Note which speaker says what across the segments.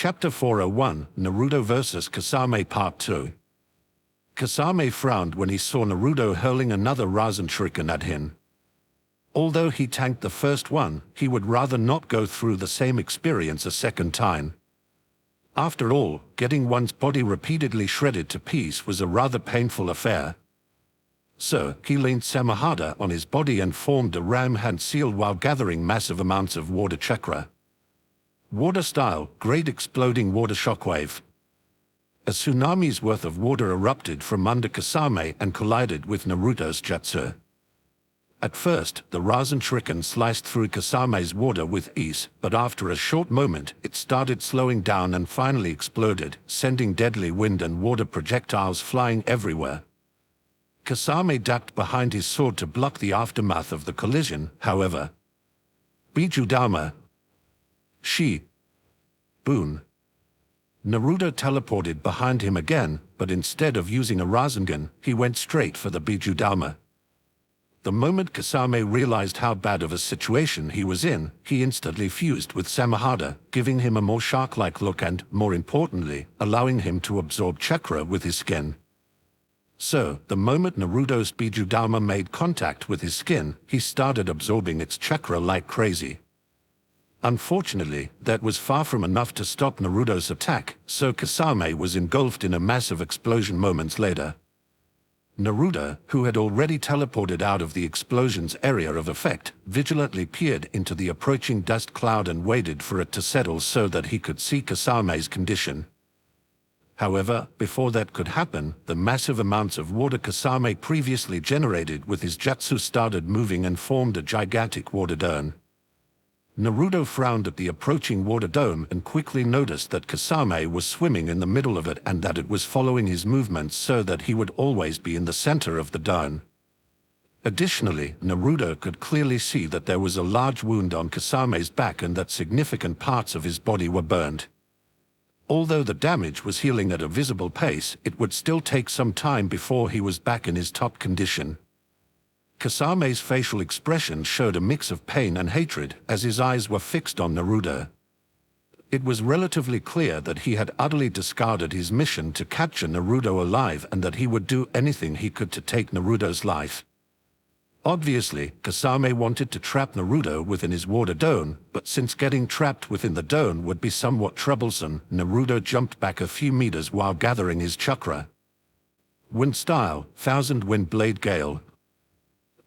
Speaker 1: Chapter 401, Naruto vs. Kasame Part 2. Kasame frowned when he saw Naruto hurling another Rasen Shuriken at him. Although he tanked the first one, he would rather not go through the same experience a second time. After all, getting one's body repeatedly shredded to piece was a rather painful affair. So, he leaned Samahada on his body and formed a ram hand seal while gathering massive amounts of water chakra. Water style, great exploding water shockwave. A tsunami's worth of water erupted from under Kasame and collided with Naruto's jutsu. At first, the Rasen Shuriken sliced through Kasame's water with ease, but after a short moment, it started slowing down and finally exploded, sending deadly wind and water projectiles flying everywhere. Kasame ducked behind his sword to block the aftermath of the collision, however. Bijudama. Shi. Boon. Naruto teleported behind him again, but instead of using a Rasengan, he went straight for the Bijudama. The moment Kasame realized how bad of a situation he was in, he instantly fused with Samahada, giving him a more shark-like look and, more importantly, allowing him to absorb chakra with his skin. So, the moment Naruto's Bijudama made contact with his skin, he started absorbing its chakra like crazy. Unfortunately, that was far from enough to stop Naruto's attack, so Kasame was engulfed in a massive explosion moments later. Naruto, who had already teleported out of the explosion's area of effect, vigilantly peered into the approaching dust cloud and waited for it to settle so that he could see Kasame's condition. However, before that could happen, the massive amounts of water Kasame previously generated with his jutsu started moving and formed a gigantic water dome. Naruto frowned at the approaching water dome and quickly noticed that Kasame was swimming in the middle of it and that it was following his movements so that he would always be in the center of the dome. Additionally, Naruto could clearly see that there was a large wound on Kasame's back and that significant parts of his body were burned. Although the damage was healing at a visible pace, it would still take some time before he was back in his top condition. Kasame's facial expression showed a mix of pain and hatred as his eyes were fixed on Naruto. It was relatively clear that he had utterly discarded his mission to capture Naruto alive and that he would do anything he could to take Naruto's life. Obviously, Kasame wanted to trap Naruto within his water dome, but since getting trapped within the dome would be somewhat troublesome, Naruto jumped back a few meters while gathering his chakra. Wind style, Thousand Wind Blade Gale.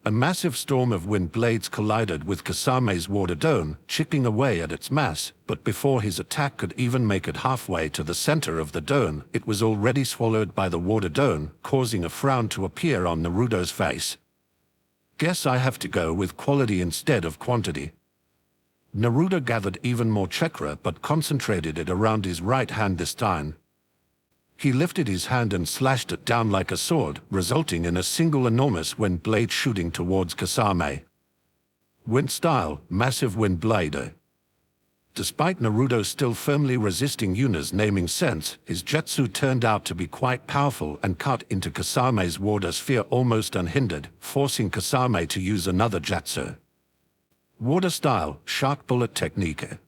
Speaker 1: A massive storm of wind blades collided with Kasame's water dome, chipping away at its mass, but before his attack could even make it halfway to the center of the dome, it was already swallowed by the water dome, causing a frown to appear on Naruto's face. Guess I have to go with quality instead of quantity. Naruto gathered even more chakra but concentrated it around his right hand this time. He lifted his hand and slashed it down like a sword, resulting in a single enormous wind blade shooting towards Kasame. Wind style, Massive Wind Blade. Despite Naruto still firmly resisting Yuna's naming sense, his jutsu turned out to be quite powerful and cut into Kasame's water sphere almost unhindered, forcing Kasame to use another jutsu. Water style, Shark Bullet Technique.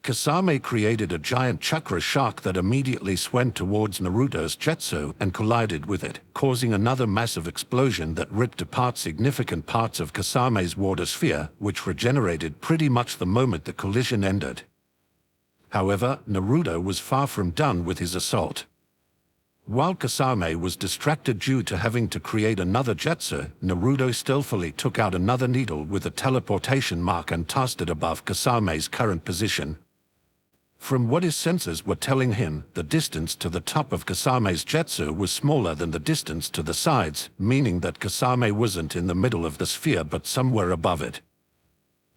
Speaker 1: Kasame created a giant chakra shark that immediately swam towards Naruto's jutsu and collided with it, causing another massive explosion that ripped apart significant parts of Kasame's water sphere, which regenerated pretty much the moment the collision ended. However, Naruto was far from done with his assault. While Kasame was distracted due to having to create another jutsu, Naruto stealthily took out another needle with a teleportation mark and tossed it above Kasame's current position. From what his senses were telling him, the distance to the top of Kasame's jutsu was smaller than the distance to the sides, meaning that Kasame wasn't in the middle of the sphere but somewhere above it.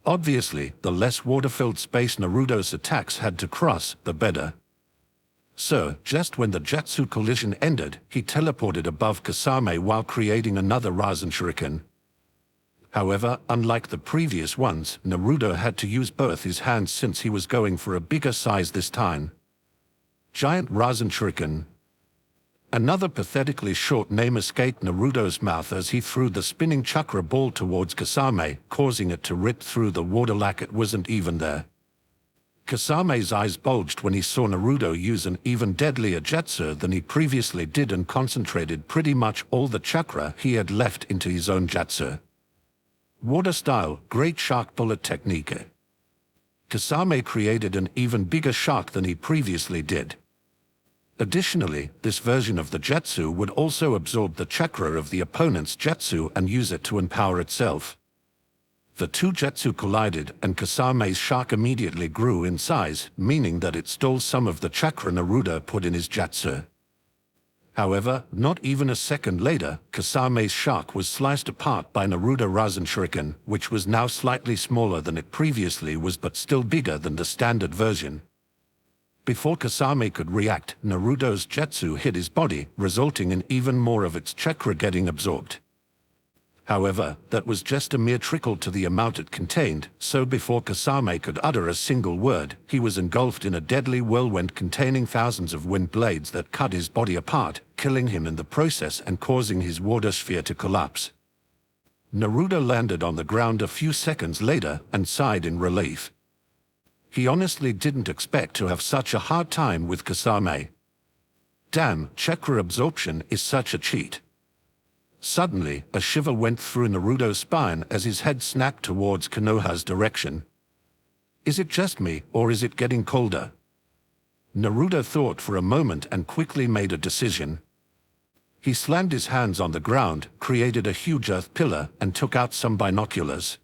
Speaker 1: Obviously, the less water-filled space Naruto's attacks had to cross, the better. So, just when the jutsu collision ended, he teleported above Kasame while creating another Rasen Shuriken. However, unlike the previous ones, Naruto had to use both his hands since he was going for a bigger size this time. Giant Rasen Shuriken. Another pathetically short name escaped Naruto's mouth as he threw the spinning chakra ball towards Kasame, causing it to rip through the water like it wasn't even there. Kasame's eyes bulged when he saw Naruto use an even deadlier jutsu than he previously did and concentrated pretty much all the chakra he had left into his own jutsu. Water-style, great shark bullet technique. Kasame created an even bigger shark than he previously did. Additionally, this version of the jutsu would also absorb the chakra of the opponent's jutsu and use it to empower itself. The two jutsu collided, and Kasame's shark immediately grew in size, meaning that it stole some of the chakra Naruto put in his jutsu. However, not even a second later, Kasame's shark was sliced apart by Naruto Rasen Shuriken, which was now slightly smaller than it previously was but still bigger than the standard version. Before Kasame could react, Naruto's jutsu hit his body, resulting in even more of its chakra getting absorbed. However, that was just a mere trickle to the amount it contained, so before Kasame could utter a single word, he was engulfed in a deadly whirlwind containing thousands of wind blades that cut his body apart, killing him in the process and causing his water sphere to collapse. Naruto landed on the ground a few seconds later and sighed in relief. He honestly didn't expect to have such a hard time with Kasame. Damn, chakra absorption is such a cheat. Suddenly, a shiver went through Naruto's spine as his head snapped towards Konoha's direction. Is it just me, or is it getting colder? Naruto thought for a moment and quickly made a decision. He slammed his hands on the ground, created a huge earth pillar, and took out some binoculars.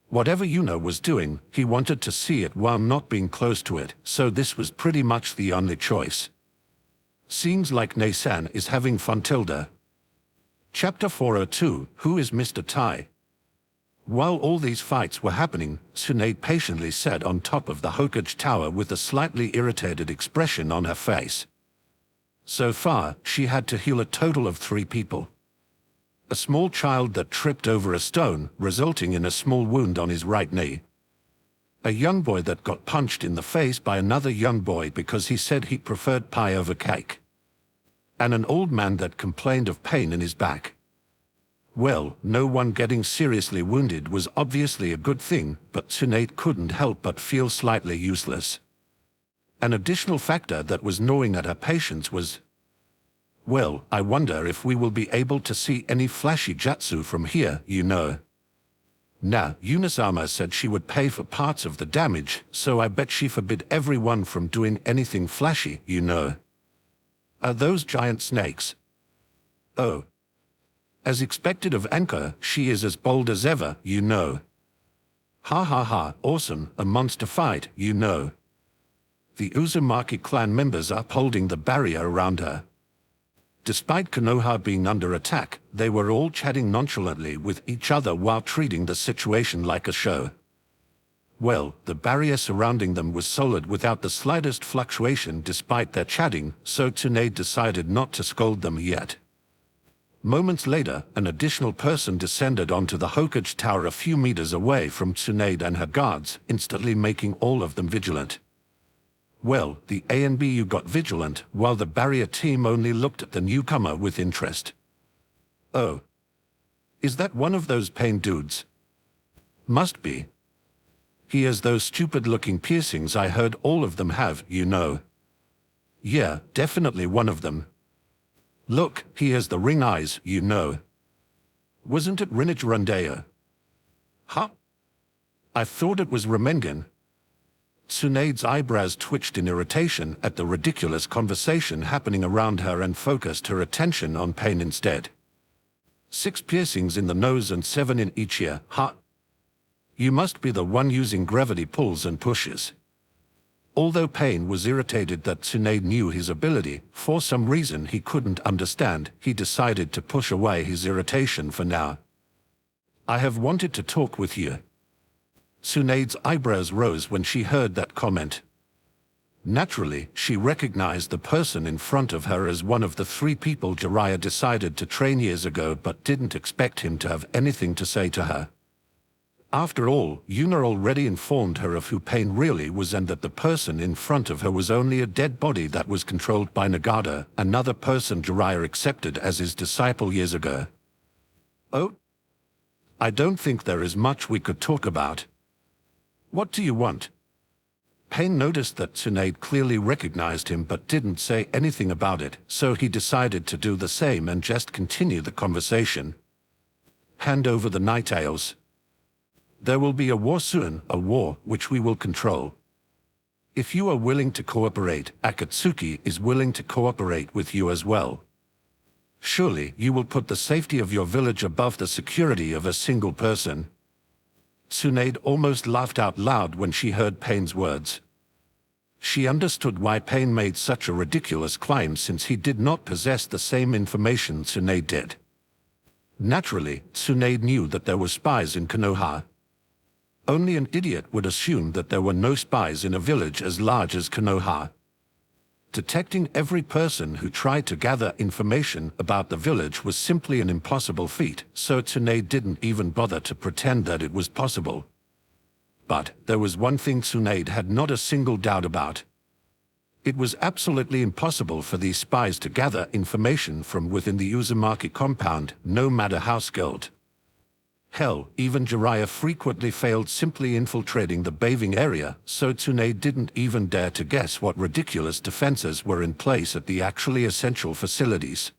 Speaker 1: Whatever Yuno was doing, he wanted to see it while not being close to it, so this was pretty much the only choice. Seems like Neisan is having fun tilde. Chapter 402, Who is Mr. Tai? While all these fights were happening, Tsunade patiently sat on top of the Hokage Tower with a slightly irritated expression on her face. So far, she had to heal a total of 3 people. A small child that tripped over a stone, resulting in a small wound on his right knee. A young boy that got punched in the face by another young boy because he said he preferred pie over cake. And an old man that complained of pain in his back. Well, no one getting seriously wounded was obviously a good thing, but Tsunade couldn't help but feel slightly useless. An additional factor that was gnawing at her patience was, well, I wonder if we will be able to see any flashy jutsu from here, you know. Nah, Unisama said she would pay for parts of the damage, so I bet she forbid everyone from doing anything flashy, you know. Are those giant snakes? Oh. As expected of Anko, she is as bold as ever, you know. Ha ha ha, awesome, a monster fight, you know. The Uzumaki clan members upholding the barrier around her. Despite Konoha being under attack, they were all chatting nonchalantly with each other while treating the situation like a show. Well, the barrier surrounding them was solid without the slightest fluctuation despite their chatting, so Tsunade decided not to scold them yet. Moments later, an additional person descended onto the Hokage Tower a few meters away from Tsunade and her guards, instantly making all of them vigilant. Well, the ANBU got vigilant, while the barrier team only looked at the newcomer with interest. Oh. Is that one of those pain dudes? Must be. He has those stupid-looking piercings I heard all of them have, you know. Yeah, definitely one of them. Look, he has the ring eyes, you know. Wasn't it Rinich Rundeo? Huh? I thought it was Remengen. Tsunade's eyebrows twitched in irritation at the ridiculous conversation happening around her and focused her attention on pain instead. 6 piercings in the nose and 7 in each ear, huh? You must be the one using gravity pulls and pushes. Although Pain was irritated that Tsunade knew his ability, for some reason he couldn't understand, he decided to push away his irritation for now. I have wanted to talk with you. Tsunade's eyebrows rose when she heard that comment. Naturally, she recognized the person in front of her as one of the 3 people Jiraiya decided to train years ago but didn't expect him to have anything to say to her. After all, Yuna already informed her of who Pain really was and that the person in front of her was only a dead body that was controlled by Nagata, another person Jiraiya accepted as his disciple years ago. Oh? I don't think there is much we could talk about. What do you want? Pain noticed that Tsunade clearly recognized him but didn't say anything about it, so he decided to do the same and just continue the conversation. Hand over the night ales. There will be a war soon, a war which we will control. If you are willing to cooperate, Akatsuki is willing to cooperate with you as well. Surely you will put the safety of your village above the security of a single person. Tsunade almost laughed out loud when she heard Pain's words. She understood why Pain made such a ridiculous claim since he did not possess the same information Tsunade did. Naturally, Tsunade knew that there were spies in Konoha. Only an idiot would assume that there were no spies in a village as large as Konoha. Detecting every person who tried to gather information about the village was simply an impossible feat, so Tsunade didn't even bother to pretend that it was possible. But there was one thing Tsunade had not a single doubt about. It was absolutely impossible for these spies to gather information from within the Uzumaki compound, no matter how skilled. Hell, even Jiraiya frequently failed simply infiltrating the bathing area, so Tsunade didn't even dare to guess what ridiculous defenses were in place at the actually essential facilities.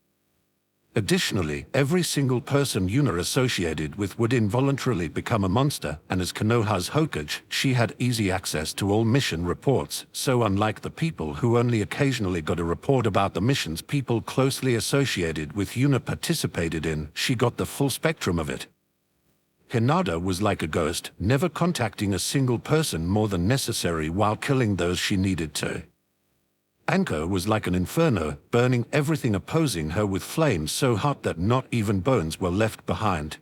Speaker 1: Additionally, every single person Yuna associated with would involuntarily become a monster, and as Konoha's Hokage, she had easy access to all mission reports, so unlike the people who only occasionally got a report about the missions people closely associated with Yuna participated in, she got the full spectrum of it. Hinata was like a ghost, never contacting a single person more than necessary while killing those she needed to. Anko was like an inferno, burning everything opposing her with flames so hot that not even bones were left behind.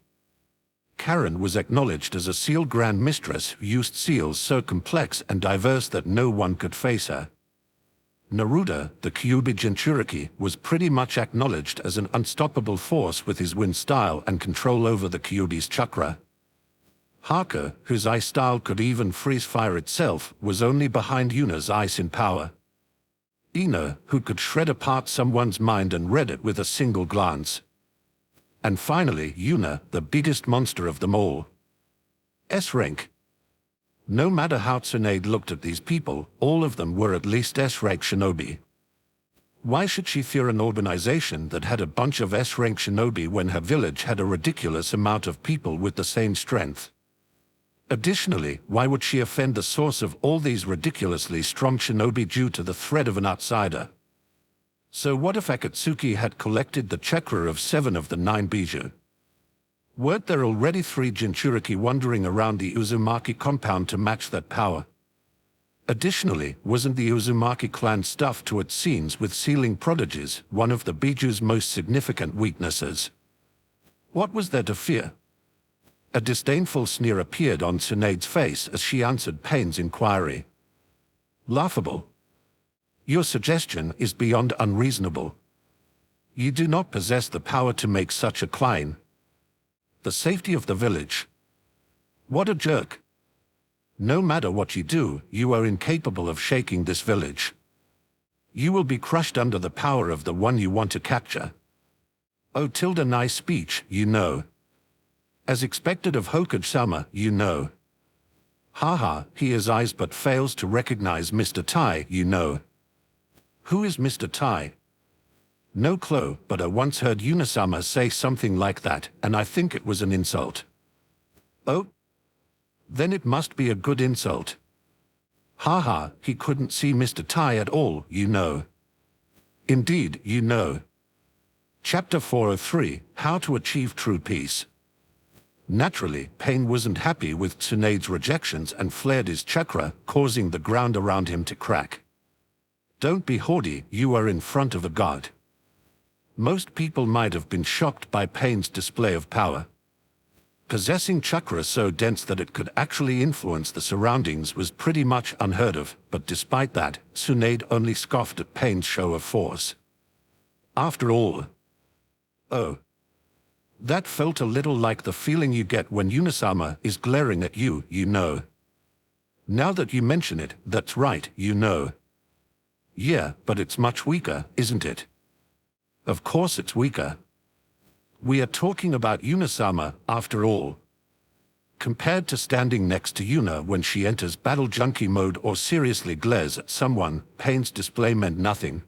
Speaker 1: Karen was acknowledged as a seal grand mistress who used seals so complex and diverse that no one could face her. Naruto, the Kyuubi Jinchuriki, was pretty much acknowledged as an unstoppable force with his wind style and control over the Kyuubi's chakra. Haka, whose ice style could even freeze fire itself, was only behind Yuna's ice in power. Ino, who could shred apart someone's mind and read it with a single glance. And finally, Yuna, the biggest monster of them all. S-rank. No matter how Tsunade looked at these people, all of them were at least S-rank shinobi. Why should she fear an organization that had a bunch of S-rank shinobi when her village had a ridiculous amount of people with the same strength? Additionally, why would she offend the source of all these ridiculously strong shinobi due to the threat of an outsider? So what if Akatsuki had collected the chakra of 7 of the 9 Bijou? Weren't there already 3 Jinchuriki wandering around the Uzumaki compound to match that power? Additionally, wasn't the Uzumaki clan stuffed to its seams with sealing prodigies, one of the Bijou's most significant weaknesses? What was there to fear? A disdainful sneer appeared on Tsunade's face as she answered Pain's inquiry. Laughable. Your suggestion is beyond unreasonable. You do not possess the power to make such a claim. The safety of the village. What a jerk. No matter what you do, you are incapable of shaking this village. You will be crushed under the power of the one you want to capture. Oh, nice speech, you know. As expected of Hokage-sama, you know. Haha, he has eyes but fails to recognize Mr. Tai, you know. Who is Mr. Tai? No clue, but I once heard Yuna-sama say something like that, and I think it was an insult. Oh? Then it must be a good insult. Haha, he couldn't see Mr. Tai at all, you know. Indeed, you know. Chapter 403, How to Achieve True Peace. Naturally, Pain wasn't happy with Tsunade's rejections and flared his chakra, causing the ground around him to crack. Don't be haughty, you are in front of a god. Most people might have been shocked by Pain's display of power. Possessing chakra so dense that it could actually influence the surroundings was pretty much unheard of, but despite that, Tsunade only scoffed at Pain's show of force. After all... Oh. That felt a little like the feeling you get when Yuna-sama is glaring at you, you know. Now that you mention it, that's right, you know. Yeah, but it's much weaker, isn't it? Of course it's weaker. We are talking about Yuna-sama, after all. Compared to standing next to Yuna when she enters battle junkie mode or seriously glares at someone, Pain's display meant nothing.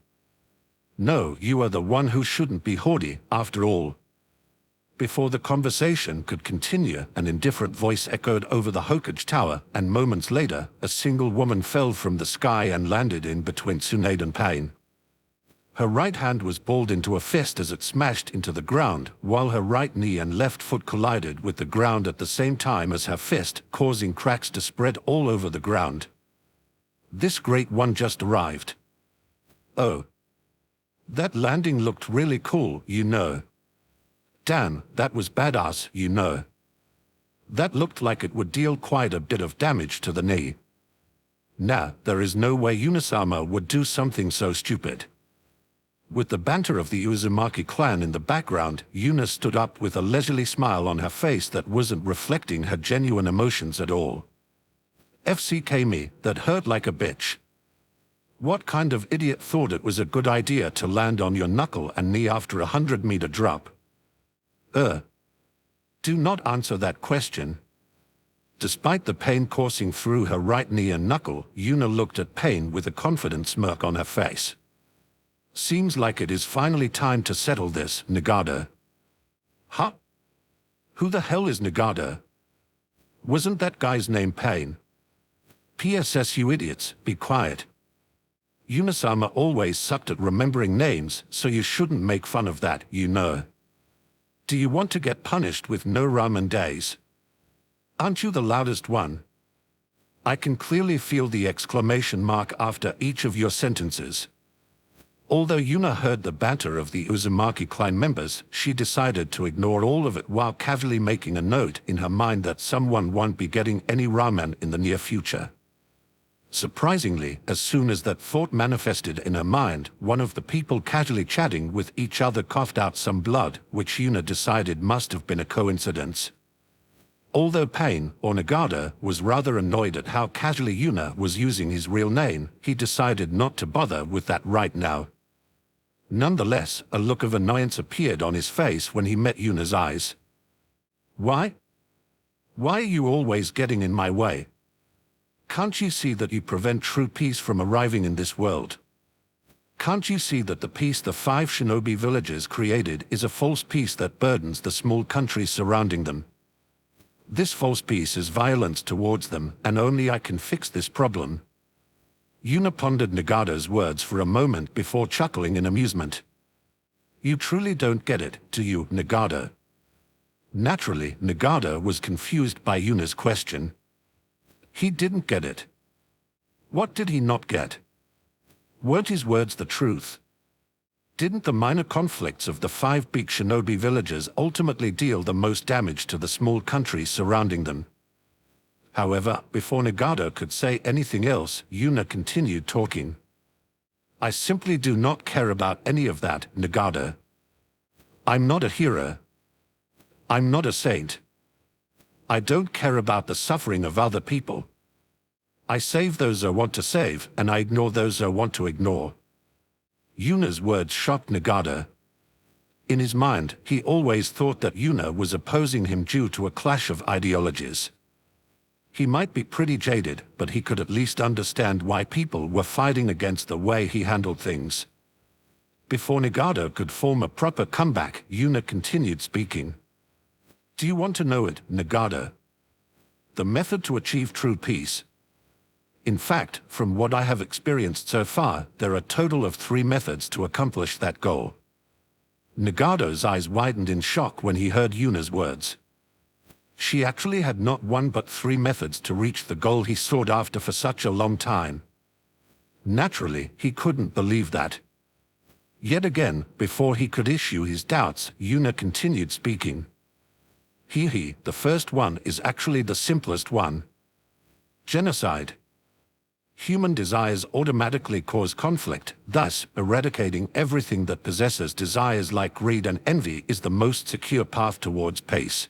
Speaker 1: No, you are the one who shouldn't be haughty, after all. Before the conversation could continue, an indifferent voice echoed over the Hokage Tower, and moments later, a single woman fell from the sky and landed in between Tsunade and Pain. Her right hand was balled into a fist as it smashed into the ground, while her right knee and left foot collided with the ground at the same time as her fist, causing cracks to spread all over the ground. This great one just arrived. Oh. That landing looked really cool, you know. Damn, that was badass, you know. That looked like it would deal quite a bit of damage to the knee. Nah, there is no way Yuna-sama would do something so stupid. With the banter of the Uzumaki clan in the background, Yuna stood up with a leisurely smile on her face that wasn't reflecting her genuine emotions at all. FCK me, that hurt like a bitch. What kind of idiot thought it was a good idea to land on your knuckle and knee after a 100-meter drop? Do not answer that question. Despite the pain coursing through her right knee and knuckle, Yuna looked at Pain with a confident smirk on her face. Seems like it is finally time to settle this, Nagata. Huh? Who the hell is Nagata? Wasn't that guy's name Pain? PSS, you idiots, be quiet. Yuna-sama always sucked at remembering names, so you shouldn't make fun of that, you know. Do you want to get punished with no ramen days? Aren't you the loudest one? I can clearly feel the exclamation mark after each of your sentences. Although Yuna heard the banter of the Uzumaki clan members, she decided to ignore all of it while casually making a note in her mind that someone won't be getting any ramen in the near future. Surprisingly, as soon as that thought manifested in her mind, one of the people casually chatting with each other coughed out some blood, which Yuna decided must have been a coincidence. Although Pain, or Nagata, was rather annoyed at how casually Yuna was using his real name, he decided not to bother with that right now. Nonetheless, a look of annoyance appeared on his face when he met Yuna's eyes. Why? Why are you always getting in my way? Can't you see that you prevent true peace from arriving in this world? Can't you see that the peace the 5 shinobi villages created is a false peace that burdens the small countries surrounding them? This false peace is violence towards them, and only I can fix this problem. Yuna pondered Nagata's words for a moment before chuckling in amusement. You truly don't get it, do you, Nagata? Naturally, Nagata was confused by Yuna's question. He didn't get it. What did he not get? Weren't his words the truth? Didn't the minor conflicts of the 5 big shinobi villages ultimately deal the most damage to the small countries surrounding them? However, before Nagata could say anything else, Yuna continued talking. I simply do not care about any of that, Nagata. I'm not a hero. I'm not a saint. I don't care about the suffering of other people. I save those I want to save, and I ignore those I want to ignore. Yuna's words shocked Nagata. In his mind, he always thought that Yuna was opposing him due to a clash of ideologies. He might be pretty jaded, but he could at least understand why people were fighting against the way he handled things. Before Nagata could form a proper comeback, Yuna continued speaking. Do you want to know it, Nagata? The method to achieve true peace. In fact, from what I have experienced so far, there are a total of 3 methods to accomplish that goal. Nagata's eyes widened in shock when he heard Yuna's words. She actually had not 1 but 3 methods to reach the goal he sought after for such a long time. Naturally, he couldn't believe that. Yet again, before he could issue his doubts, Yuna continued speaking. The first one is actually the simplest one. Genocide. Human desires automatically cause conflict, thus, eradicating everything that possesses desires like greed and envy is the most secure path towards peace.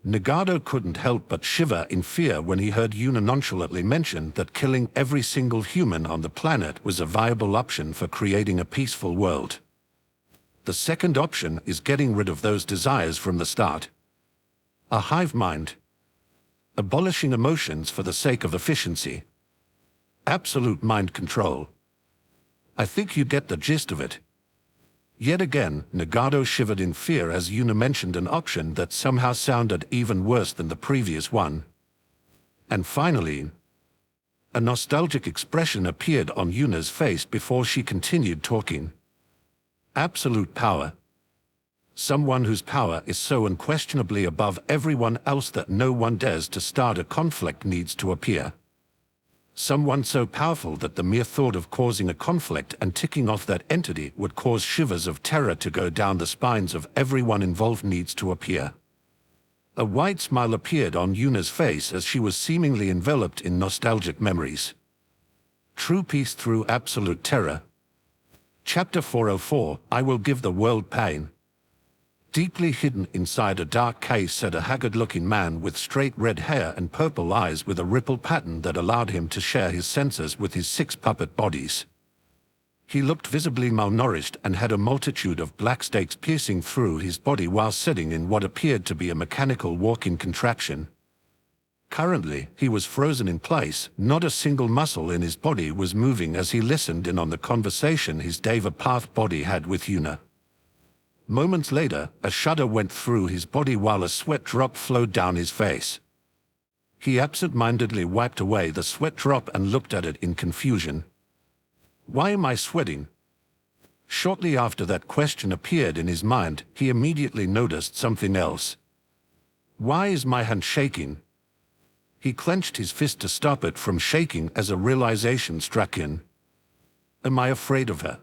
Speaker 1: Nagata couldn't help but shiver in fear when he heard Yuna nonchalantly mention that killing every single human on the planet was a viable option for creating a peaceful world. The second option is getting rid of those desires from the start. A hive mind. Abolishing emotions for the sake of efficiency. Absolute mind control. I think you get the gist of it. Yet again, Nagato shivered in fear as Yuna mentioned an option that somehow sounded even worse than the previous one. And finally, a nostalgic expression appeared on Yuna's face before she continued talking. Absolute power. Someone whose power is so unquestionably above everyone else that no one dares to start a conflict needs to appear. Someone so powerful that the mere thought of causing a conflict and ticking off that entity would cause shivers of terror to go down the spines of everyone involved needs to appear. A wide smile appeared on Yuna's face as she was seemingly enveloped in nostalgic memories. True peace through absolute terror. Chapter 404, I will give the world pain. Deeply hidden inside a dark cave sat a haggard-looking man with straight red hair and purple eyes with a ripple pattern that allowed him to share his senses with his 6 puppet bodies. He looked visibly malnourished and had a multitude of black stakes piercing through his body while sitting in what appeared to be a mechanical walk-in contraption. Currently, he was frozen in place, not a single muscle in his body was moving as he listened in on the conversation his Deva Path body had with Yuna. Moments later, a shudder went through his body while a sweat drop flowed down his face. He absent-mindedly wiped away the sweat drop and looked at it in confusion. Why am I sweating? Shortly after that question appeared in his mind, he immediately noticed something else. Why is my hand shaking? He clenched his fist to stop it from shaking as a realization struck in. Am I afraid of her?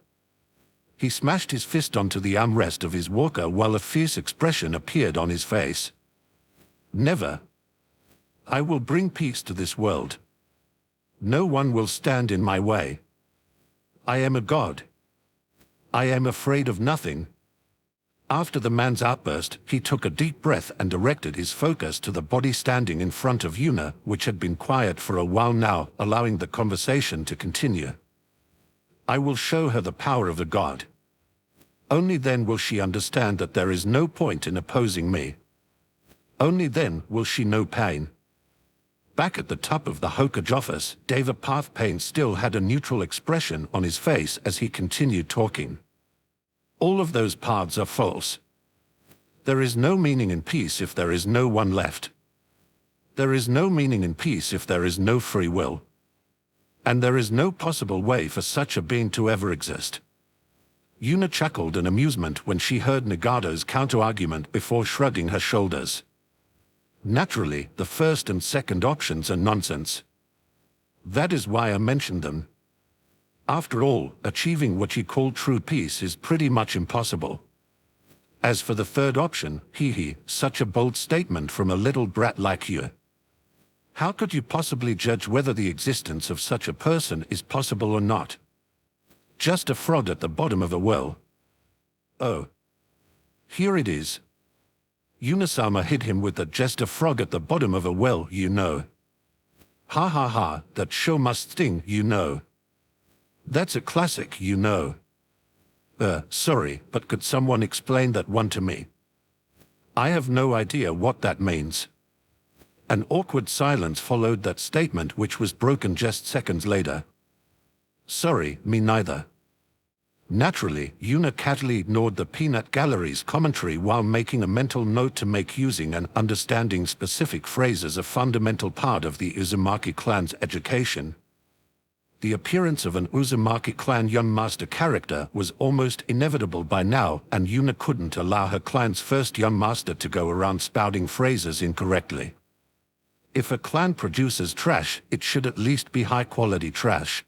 Speaker 1: He smashed his fist onto the armrest of his walker while a fierce expression appeared on his face. Never. I will bring peace to this world. No one will stand in my way. I am a god. I am afraid of nothing. After the man's outburst, he took a deep breath and directed his focus to the body standing in front of Yuna, which had been quiet for a while now, allowing the conversation to continue. I will show her the power of a god. Only then will she understand that there is no point in opposing me. Only then will she know pain. Back at the top of the Hokage office, Deva Path Pain still had a neutral expression on his face as he continued talking. All of those paths are false. There is no meaning in peace if there is no one left. There is no meaning in peace if there is no free will. And there is no possible way for such a being to ever exist. Yuna chuckled in amusement when she heard Nagato's counter-argument before shrugging her shoulders. Naturally, the first and second options are nonsense. That is why I mentioned them. After all, achieving what you call true peace is pretty much impossible. As for the third option, such a bold statement from a little brat like you. How could you possibly judge whether the existence of such a person is possible or not? Just a frog at the bottom of a well. Oh. Here it is. Yuna-sama hit him with the just a frog at the bottom of a well, you know. Ha ha ha, that sure must sting, you know. That's a classic, you know. Sorry, but could someone explain that one to me? I have no idea what that means. An awkward silence followed that statement, which was broken just seconds later. Sorry, me neither. Naturally, Yuna casually ignored the Peanut Gallery's commentary while making a mental note to make using and understanding specific phrases a fundamental part of the Uzumaki clan's education. The appearance of an Uzumaki clan young master character was almost inevitable by now, and Yuna couldn't allow her clan's first young master to go around spouting phrases incorrectly. If a clan produces trash, it should at least be high-quality trash.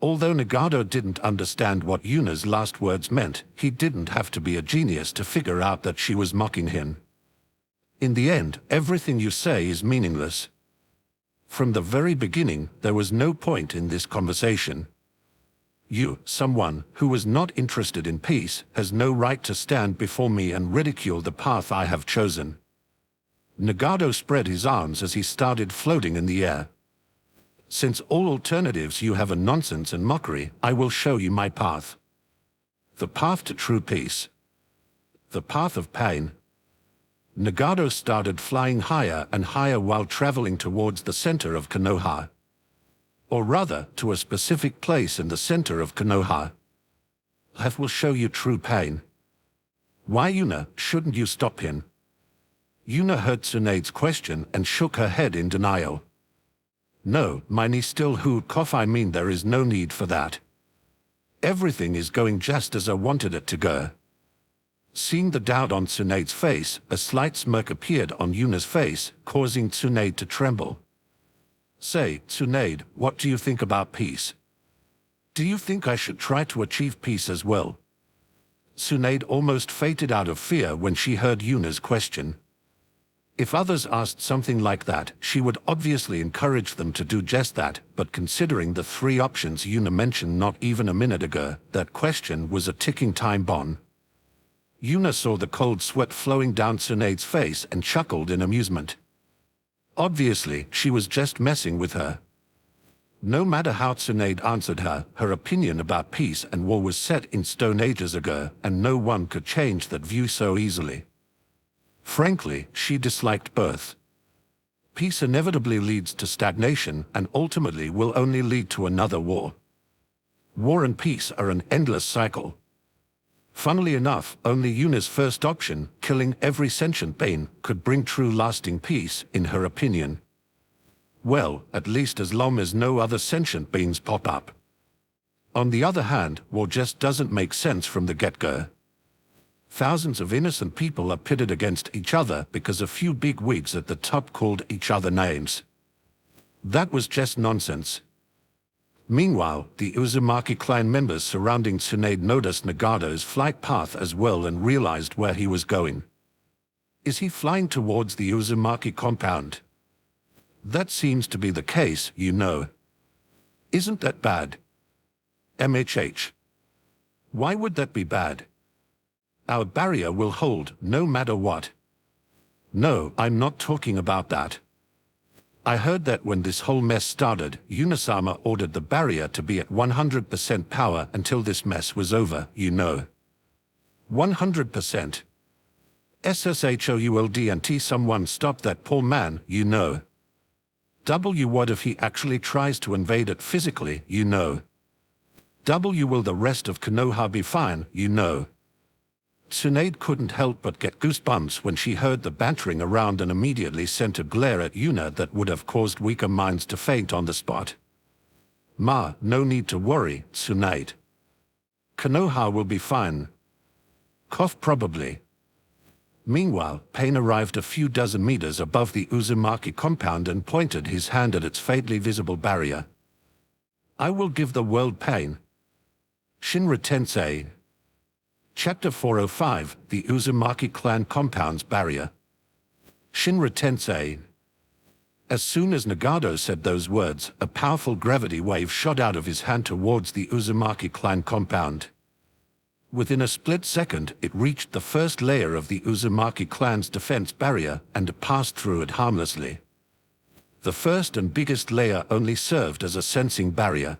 Speaker 1: Although Nagato didn't understand what Yuna's last words meant, he didn't have to be a genius to figure out that she was mocking him. In the end, everything you say is meaningless. From the very beginning, there was no point in this conversation. You, someone who was not interested in peace, has no right to stand before me and ridicule the path I have chosen. Nagato spread his arms as he started floating in the air. Since all alternatives you have are nonsense and mockery, I will show you my path. The path to true peace. The path of pain. Nagato started flying higher and higher while traveling towards the center of Konoha. Or rather, to a specific place in the center of Konoha. That will show you true pain. Why, Yuna, shouldn't you stop him? Yuna heard Tsunade's question and shook her head in denial. No, my knee still cough. I mean, there is no need for that. Everything is going just as I wanted it to go. Seeing the doubt on Tsunade's face, a slight smirk appeared on Yuna's face, causing Tsunade to tremble. Say, Tsunade, what do you think about peace? Do you think I should try to achieve peace as well? Tsunade almost fainted out of fear when she heard Yuna's question. If others asked something like that, she would obviously encourage them to do just that, but considering the three options Yuna mentioned not even a minute ago, that question was a ticking time bomb. Yuna saw the cold sweat flowing down Tsunade's face and chuckled in amusement. Obviously, she was just messing with her. No matter how Tsunade answered her, her opinion about peace and war was set in stone ages ago, and no one could change that view so easily. Frankly, she disliked both. Peace inevitably leads to stagnation and ultimately will only lead to another war. War and peace are an endless cycle. Funnily enough, only Yuna's first option, killing every sentient being, could bring true lasting peace, in her opinion. Well, at least as long as no other sentient beings pop up. On the other hand, war just doesn't make sense from the get-go. Thousands of innocent people are pitted against each other because a few big wigs at the top called each other names. That was just nonsense. Meanwhile, the Uzumaki clan members surrounding Tsunade noticed Nagato's flight path as well and realized where he was going. Is he flying towards the Uzumaki compound? That seems to be the case, you know. Isn't that bad? MHH. Why would that be bad? Our barrier will hold, no matter what. No, I'm not talking about that. I heard that when this whole mess started, Yunasama ordered the barrier to be at 100% power until this mess was over, you know. 100%. SSHOULD and someone stop that poor man, you know. What if he actually tries to invade it physically, you know. Will the rest of Konoha be fine, you know. Tsunade couldn't help but get goosebumps when she heard the bantering around and immediately sent a glare at Yuna that would have caused weaker minds to faint on the spot. No need to worry, Tsunade. Konoha will be fine. Cough probably. Meanwhile, Pain arrived a few dozen meters above the Uzumaki compound and pointed his hand at its faintly visible barrier. I will give the world pain. Shinra Tensei. Chapter 405, the Uzumaki clan compound's barrier. Shinra Tensei. As soon as Nagato said those words, a powerful gravity wave shot out of his hand towards the Uzumaki clan compound. Within a split second, it reached the first layer of the Uzumaki clan's defense barrier and passed through it harmlessly. The first and biggest layer only served as a sensing barrier.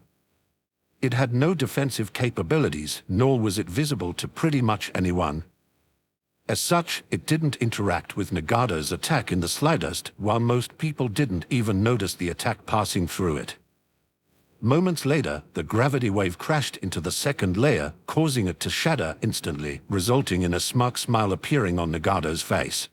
Speaker 1: It had no defensive capabilities, nor was it visible to pretty much anyone. As such, it didn't interact with Nagato's attack in the slightest, while most people didn't even notice the attack passing through it. Moments later, the gravity wave crashed into the second layer, causing it to shatter instantly, resulting in a smug smile appearing on Nagato's face.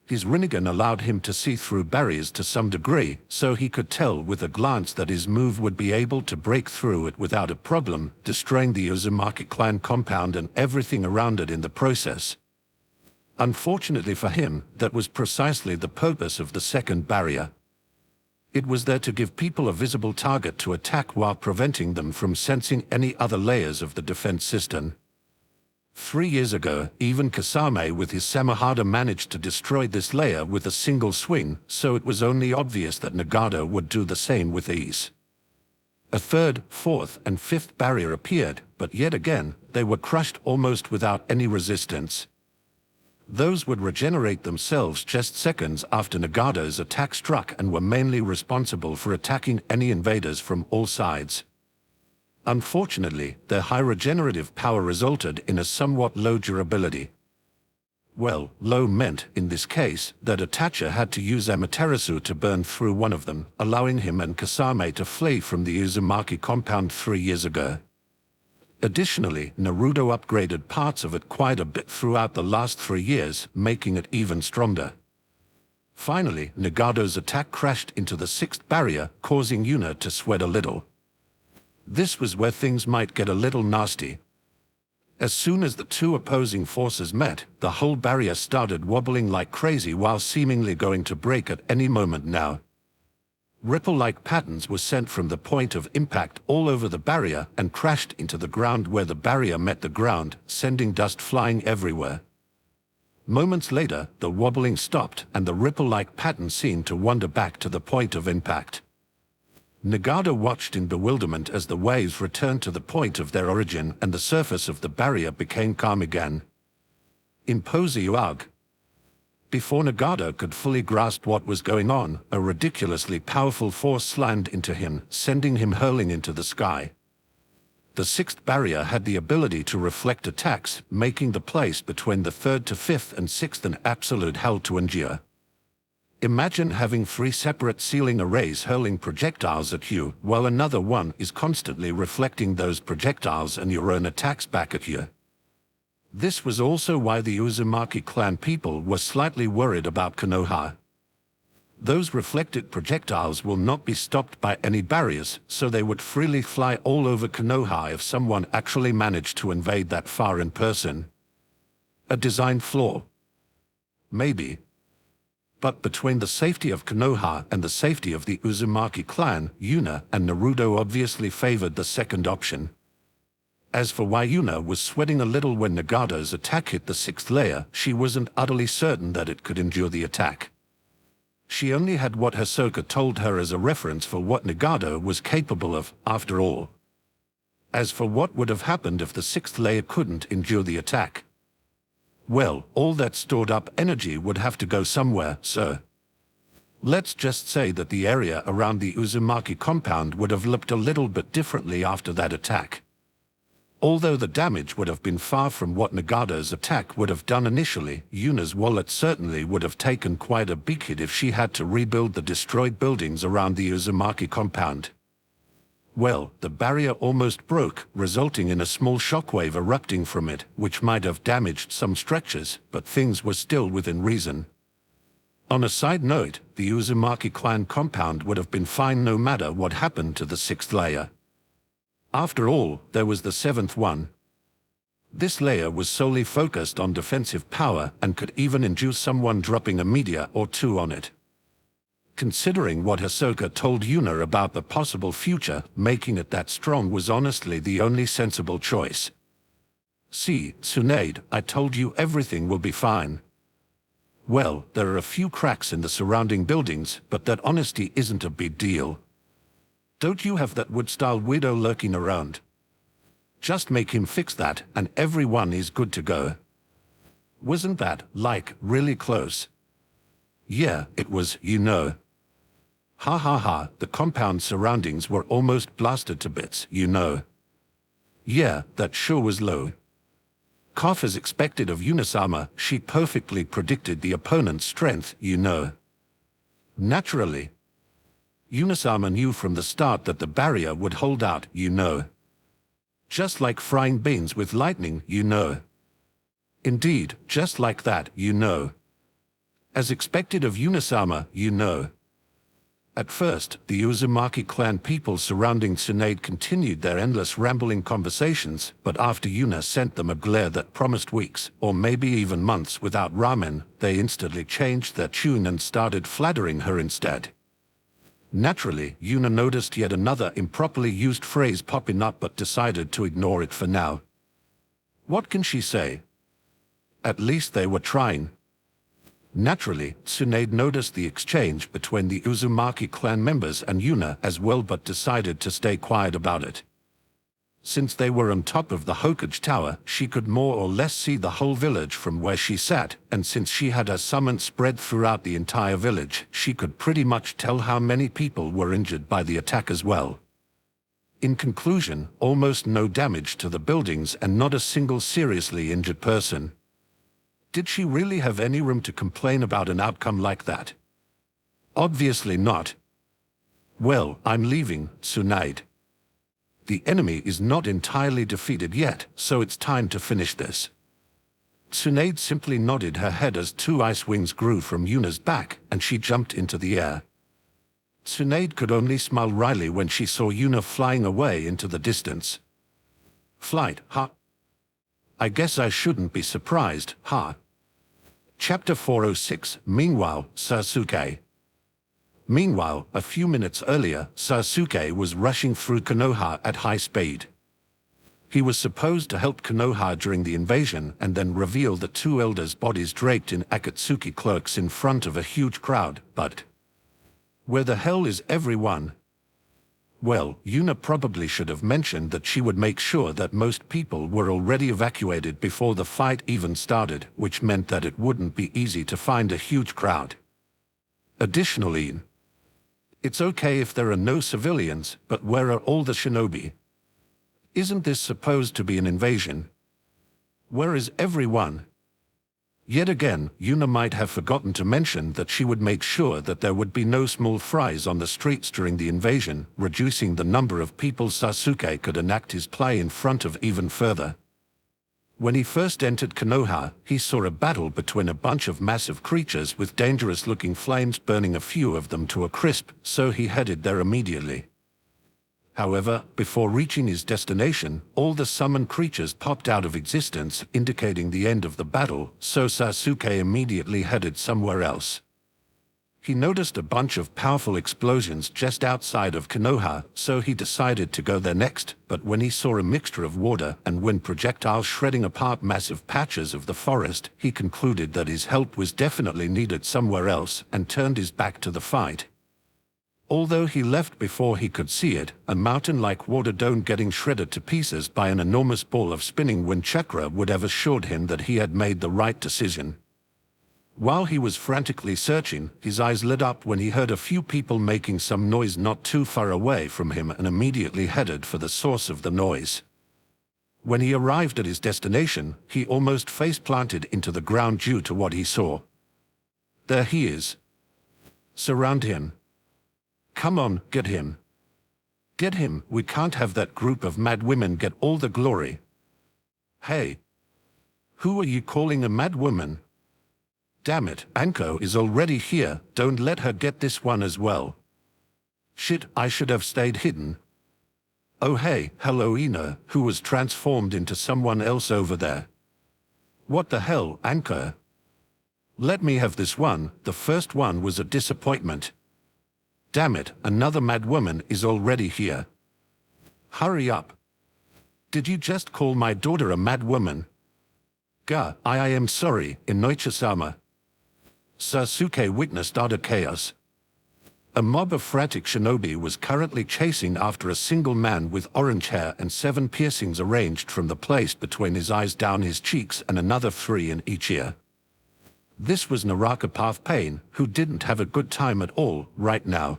Speaker 1: His Rinnegan allowed him to see through barriers to some degree, so he could tell with a glance that his move would be able to break through it without a problem, destroying the Uzumaki clan compound and everything around it in the process. Unfortunately for him, that was precisely the purpose of the second barrier. It was there to give people a visible target to attack while preventing them from sensing any other layers of the defense system. 3 years ago, even Kasame with his Samahada managed to destroy this layer with a single swing, so it was only obvious that Nagato would do the same with ease. A third, fourth, and fifth barrier appeared, but yet again, they were crushed almost without any resistance. Those would regenerate themselves just seconds after Nagato's attack struck and were mainly responsible for attacking any invaders from all sides. Unfortunately, their high regenerative power resulted in a somewhat low durability. Well, low meant, in this case, that Itachi had to use Amaterasu to burn through one of them, allowing him and Kasame to flee from the Uzumaki compound 3 years ago. Additionally, Naruto upgraded parts of it quite a bit throughout the last 3 years, making it even stronger. Finally, Nagado's attack crashed into the 6th barrier, causing Yuna to sweat a little. This was where things might get a little nasty. As soon as the two opposing forces met, the whole barrier started wobbling like crazy while seemingly going to break at any moment now. Ripple-like patterns were sent from the point of impact all over the barrier and crashed into the ground where the barrier met the ground, sending dust flying everywhere. Moments later, the wobbling stopped and the ripple-like pattern seemed to wander back to the point of impact. Nagado watched in bewilderment as the waves returned to the point of their origin and the surface of the barrier became calm again. Imposi-Uag. Before Nagado could fully grasp what was going on, a ridiculously powerful force slammed into him, sending him hurling into the sky. The 6th barrier had the ability to reflect attacks, making the place between the 3rd to 5th and 6th an absolute hell to endure. Imagine having 3 separate ceiling arrays hurling projectiles at you, while another one is constantly reflecting those projectiles and your own attacks back at you. This was also why the Uzumaki clan people were slightly worried about Konoha. Those reflected projectiles will not be stopped by any barriers, so they would freely fly all over Konoha if someone actually managed to invade that far in person. A design flaw? Maybe. But between the safety of Konoha and the safety of the Uzumaki clan, Yuna and Naruto obviously favored the second option. As for why Yuna was sweating a little when Nagado's attack hit the 6th layer, she wasn't utterly certain that it could endure the attack. She only had what Hisoka told her as a reference for what Nagado was capable of, after all. As for what would have happened if the 6th layer couldn't endure the attack, well, all that stored up energy would have to go somewhere, so let's just say that the area around the Uzumaki compound would have looked a little bit differently after that attack. Although the damage would have been far from what Nagado's attack would have done initially, Yuna's wallet certainly would have taken quite a big hit if she had to rebuild the destroyed buildings around the Uzumaki compound. Well, the barrier almost broke, resulting in a small shockwave erupting from it, which might have damaged some stretches, but things were still within reason. On a side note, the Uzumaki clan compound would have been fine no matter what happened to the 6th layer. After all, there was the 7th one. This layer was solely focused on defensive power and could even induce someone dropping a meteor or 2 on it. Considering what Hisoka told Yuna about the possible future, making it that strong was honestly the only sensible choice. See, Tsunade, I told you everything will be fine. Well, there are a few cracks in the surrounding buildings, but that honesty isn't a big deal. Don't you have that wood-style weirdo lurking around? Just make him fix that, and everyone is good to go. Wasn't that, like, really close? Yeah, it was, you know. Ha ha ha, the compound surroundings were almost blasted to bits, you know. Yeah, that sure was low. Cough as expected of Unisama, she perfectly predicted the opponent's strength, you know. Naturally. Unisama knew from the start that the barrier would hold out, you know. Just like frying beans with lightning, you know. Indeed, just like that, you know. As expected of Unisama, you know. At first, the Uzumaki clan people surrounding Tsunade continued their endless rambling conversations, but after Yuna sent them a glare that promised weeks, or maybe even months without ramen, they instantly changed their tune and started flattering her instead. Naturally, Yuna noticed yet another improperly used phrase popping up but decided to ignore it for now. What can she say? At least they were trying. Naturally, Tsunade noticed the exchange between the Uzumaki clan members and Yuna as well but decided to stay quiet about it. Since they were on top of the Hokage Tower, she could more or less see the whole village from where she sat, and since she had her summon spread throughout the entire village, she could pretty much tell how many people were injured by the attack as well. In conclusion, almost no damage to the buildings and not a single seriously injured person. Did she really have any room to complain about an outcome like that? Obviously not. Well, I'm leaving, Tsunade. The enemy is not entirely defeated yet, so it's time to finish this. Tsunade simply nodded her head as two ice wings grew from Yuna's back, and she jumped into the air. Tsunade could only smile wryly when she saw Yuna flying away into the distance. Flight, huh? I guess I shouldn't be surprised, huh? Chapter 406. Meanwhile, Sasuke. Meanwhile, a few minutes earlier, Sasuke was rushing through Konoha at high speed. He was supposed to help Konoha during the invasion and then reveal the two elders' bodies draped in Akatsuki cloaks in front of a huge crowd, but where the hell is everyone? Well, Yuna probably should have mentioned that she would make sure that most people were already evacuated before the fight even started, which meant that it wouldn't be easy to find a huge crowd. Additionally, it's okay if there are no civilians, but where are all the shinobi? Isn't this supposed to be an invasion? Where is everyone? Yet again, Yuna might have forgotten to mention that she would make sure that there would be no small fries on the streets during the invasion, reducing the number of people Sasuke could enact his play in front of even further. When he first entered Konoha, he saw a battle between a bunch of massive creatures with dangerous-looking flames burning a few of them to a crisp, so he headed there immediately. However, before reaching his destination, all the summoned creatures popped out of existence, indicating the end of the battle, so Sasuke immediately headed somewhere else. He noticed a bunch of powerful explosions just outside of Konoha, so he decided to go there next, but when he saw a mixture of water and wind projectiles shredding apart massive patches of the forest, he concluded that his help was definitely needed somewhere else and turned his back to the fight. Although he left before he could see it, a mountain-like water dome getting shredded to pieces by an enormous ball of spinning wind chakra would have assured him that he had made the right decision. While he was frantically searching, his eyes lit up when he heard a few people making some noise not too far away from him and immediately headed for the source of the noise. When he arrived at his destination, he almost face-planted into the ground due to what he saw. There he is. Surround him. Come on, get him. Get him, we can't have that group of mad women get all the glory. Hey. Who are you calling a mad woman? Damn it, Anko is already here, don't let her get this one as well. Shit, I should have stayed hidden. Oh hey, hello Ina, who was transformed into someone else over there. What the hell, Anko? Let me have this one, the first one was a disappointment. Damn it, another mad woman is already here. Hurry up. Did you just call my daughter a mad woman? Ga, I am sorry, Inoichi-sama. Sasuke witnessed utter chaos. A mob of frantic shinobi was currently chasing after a single man with orange hair and 7 piercings arranged from the place between his eyes down his cheeks and another 3 in each ear. This was Naraka Path Pain, who didn't have a good time at all right now.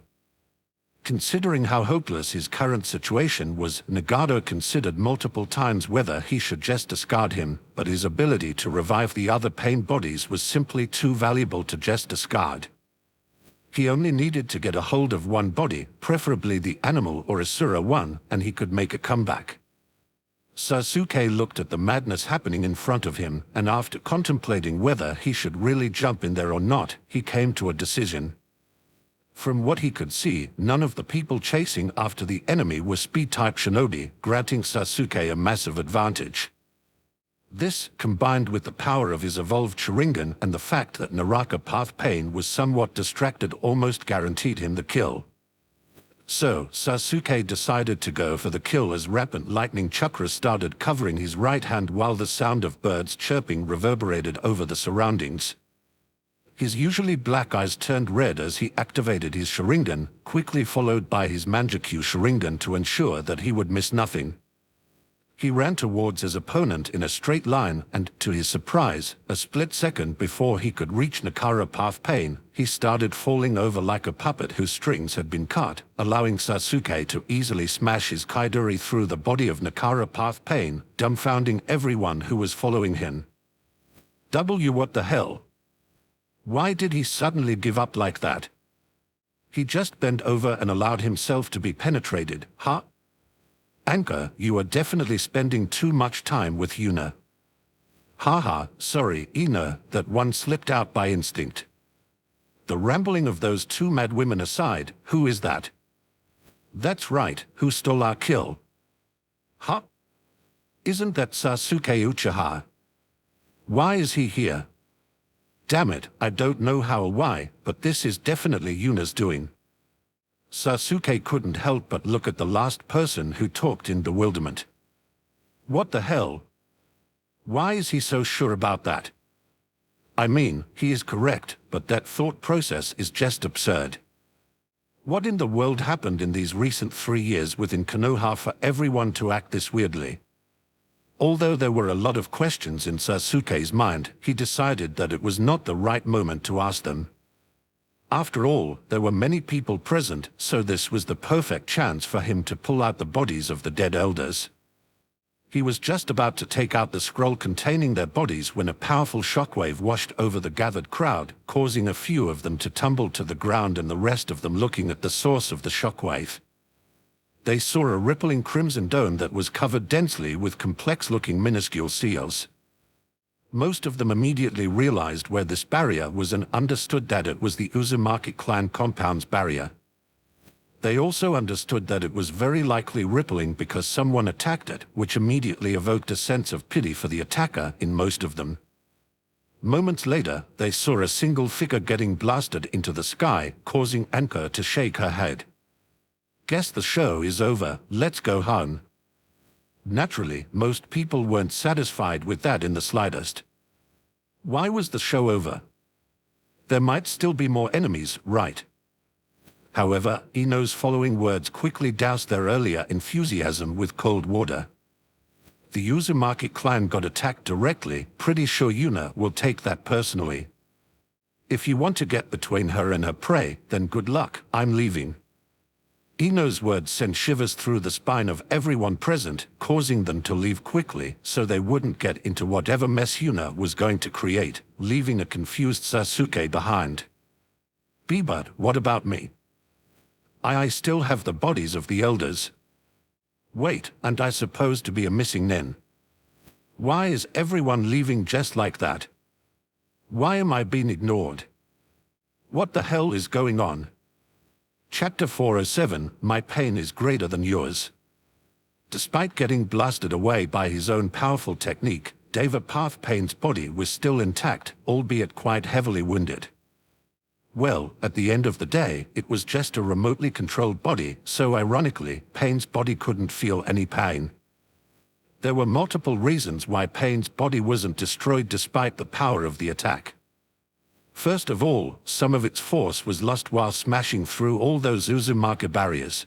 Speaker 1: Considering how hopeless his current situation was, Nagato considered multiple times whether he should just discard him, but his ability to revive the other pain bodies was simply too valuable to just discard. He only needed to get a hold of one body, preferably the animal or Asura one, and he could make a comeback. Sasuke looked at the madness happening in front of him, and after contemplating whether he should really jump in there or not, he came to a decision. From what he could see, none of the people chasing after the enemy were speed-type shinobi, granting Sasuke a massive advantage. This, combined with the power of his evolved Sharingan and the fact that Naraka Path Pain was somewhat distracted, almost guaranteed him the kill. So, Sasuke decided to go for the kill as rampant lightning chakra started covering his right hand while the sound of birds chirping reverberated over the surroundings. His usually black eyes turned red as he activated his Sharingan, quickly followed by his Manjutsu Sharingan to ensure that he would miss nothing. He ran towards his opponent in a straight line and, to his surprise, a split second before he could reach Nakara Path Pain, he started falling over like a puppet whose strings had been cut, allowing Sasuke to easily smash his Kaidori through the body of Nakara Path Pain, dumbfounding everyone who was following him. What the hell? Why did he suddenly give up like that? He just bent over and allowed himself to be penetrated, huh? Anchor, you are definitely spending too much time with Yuna. Haha, sorry, Ina, that one slipped out by instinct. The rambling of those two mad women aside, who is that? That's right, who stole our kill? Huh? Isn't that Sasuke Uchiha? Why is he here? Damn it, I don't know how or why, but this is definitely Yuna's doing. Sasuke couldn't help but look at the last person who talked in bewilderment. What the hell? Why is he so sure about that? I mean, he is correct, but that thought process is just absurd. What in the world happened in these recent 3 years within Konoha for everyone to act this weirdly? Although there were a lot of questions in Sasuke's mind, he decided that it was not the right moment to ask them. After all, there were many people present, so this was the perfect chance for him to pull out the bodies of the dead elders. He was just about to take out the scroll containing their bodies when a powerful shockwave washed over the gathered crowd, causing a few of them to tumble to the ground and the rest of them looking at the source of the shockwave. They saw a rippling crimson dome that was covered densely with complex-looking minuscule seals. Most of them immediately realized where this barrier was and understood that it was the Uzumaki clan compound's barrier. They also understood that it was very likely rippling because someone attacked it, which immediately evoked a sense of pity for the attacker in most of them. Moments later, they saw a single figure getting blasted into the sky, causing Anko to shake her head. Guess the show is over, let's go home. Naturally, most people weren't satisfied with that in the slightest. Why was the show over? There might still be more enemies, right? However, Ino's following words quickly doused their earlier enthusiasm with cold water. The Uzumaki clan got attacked directly, pretty sure Yuna will take that personally. If you want to get between her and her prey, then good luck, I'm leaving. Ino's words sent shivers through the spine of everyone present, causing them to leave quickly so they wouldn't get into whatever mess Yuna was going to create, leaving a confused Sasuke behind. But what about me? I still have the bodies of the elders. Wait, and I supposed to be a missing nen. Why is everyone leaving just like that? Why am I being ignored? What the hell is going on? Chapter 407, My pain is greater than yours. Despite getting blasted away by his own powerful technique, Devapath Pain's body was still intact, albeit quite heavily wounded. Well, at the end of the day, it was just a remotely controlled body, so ironically, Pain's body couldn't feel any pain. There were multiple reasons why Pain's body wasn't destroyed despite the power of the attack. First of all, some of its force was lost while smashing through all those Uzumaki barriers.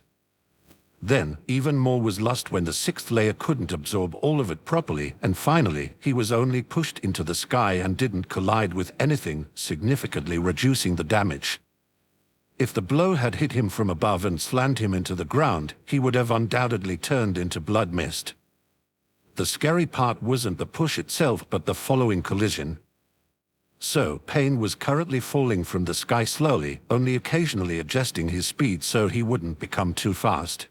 Speaker 1: Then, even more was lost when the sixth layer couldn't absorb all of it properly, and finally, he was only pushed into the sky and didn't collide with anything, significantly reducing the damage. If the blow had hit him from above and slammed him into the ground, he would have undoubtedly turned into blood mist. The scary part wasn't the push itself but the following collision. So, Pain was currently falling from the sky slowly, only occasionally adjusting his speed so he wouldn't become too fast.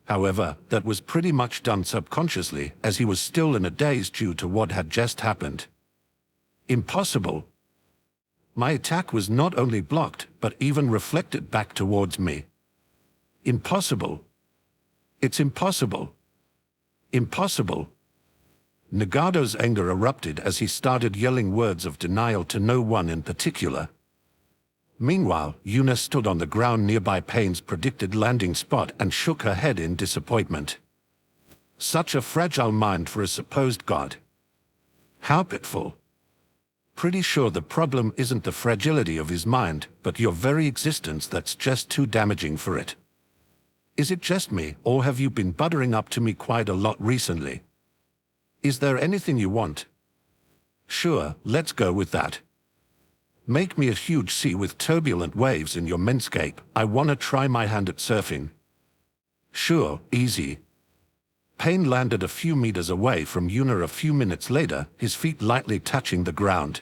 Speaker 1: However, that was pretty much done subconsciously, as he was still in a daze due to what had just happened. Impossible. My attack was not only blocked, but even reflected back towards me. Impossible. It's impossible. Impossible. Nagado's anger erupted as he started yelling words of denial to no one in particular. Meanwhile, Yuna stood on the ground nearby Pain's predicted landing spot and shook her head in disappointment. Such a fragile mind for a supposed god. How pitiful. Pretty sure the problem isn't the fragility of his mind, but your very existence that's just too damaging for it. Is it just me, or have you been buttering up to me quite a lot recently? Is there anything you want? Sure, let's go with that. Make me a huge sea with turbulent waves in your menscape. I wanna try my hand at surfing. Sure, easy. Pain landed a few meters away from Yuna a few minutes later, his feet lightly touching the ground.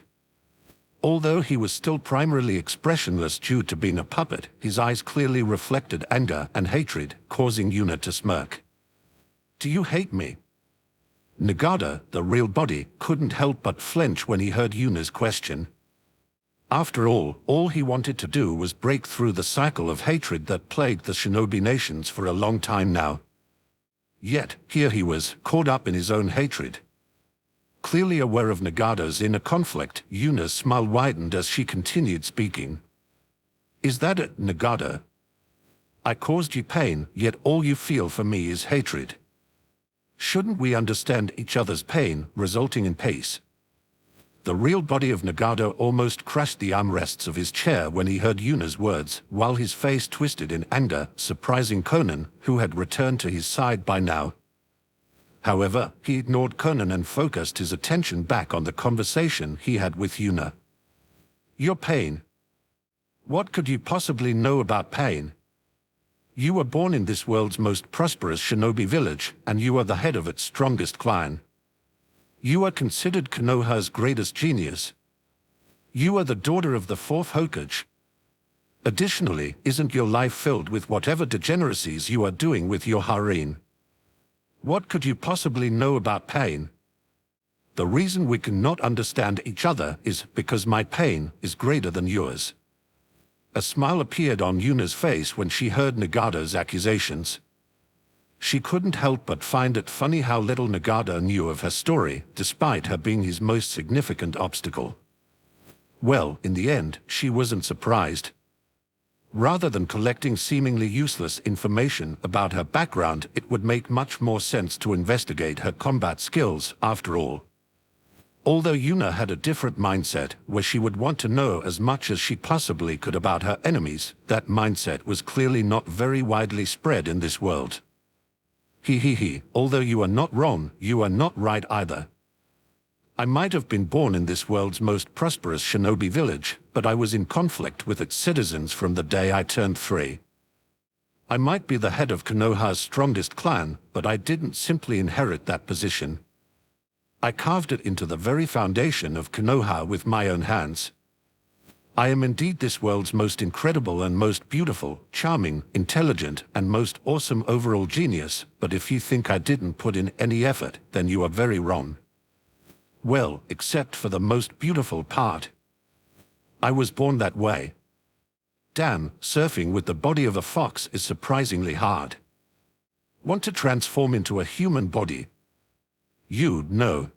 Speaker 1: Although he was still primarily expressionless due to being a puppet, his eyes clearly reflected anger and hatred, causing Yuna to smirk. "Do you hate me?" Nagata, the real body, couldn't help but flinch when he heard Yuna's question. After all he wanted to do was break through the cycle of hatred that plagued the shinobi nations for a long time now. Yet, here he was, caught up in his own hatred. Clearly aware of Nagata's inner conflict, Yuna's smile widened as she continued speaking. "Is that it, Nagata? I caused you pain, yet all you feel for me is hatred. Shouldn't we understand each other's pain, resulting in peace?" The real body of Nagata almost crushed the armrests of his chair when he heard Yuna's words, while his face twisted in anger, surprising Conan, who had returned to his side by now. However, he ignored Conan and focused his attention back on the conversation he had with Yuna. "Your pain? What could you possibly know about pain? You were born in this world's most prosperous shinobi village, and you are the head of its strongest clan. You are considered Konoha's greatest genius. You are the daughter of the fourth Hokage. Additionally, isn't your life filled with whatever degeneracies you are doing with your harem? What could you possibly know about pain? The reason we cannot understand each other is because my pain is greater than yours." A smile appeared on Yuna's face when she heard Nagata's accusations. She couldn't help but find it funny how little Nagata knew of her story, despite her being his most significant obstacle. Well, in the end, she wasn't surprised. Rather than collecting seemingly useless information about her background, it would make much more sense to investigate her combat skills, after all. Although Yuna had a different mindset, where she would want to know as much as she possibly could about her enemies, that mindset was clearly not very widely spread in this world. Although you are not wrong, you are not right either. I might have been born in this world's most prosperous shinobi village, but I was in conflict with its citizens from the day I turned 3. I might be the head of Konoha's strongest clan, but I didn't simply inherit that position. I carved it into the very foundation of Konoha with my own hands. I am indeed this world's most incredible and most beautiful, charming, intelligent, and most awesome overall genius, but if you think I didn't put in any effort, then you are very wrong. Well, except for the most beautiful part. I was born that way. Damn, surfing with the body of a fox is surprisingly hard. Want to transform into a human body? You'd know.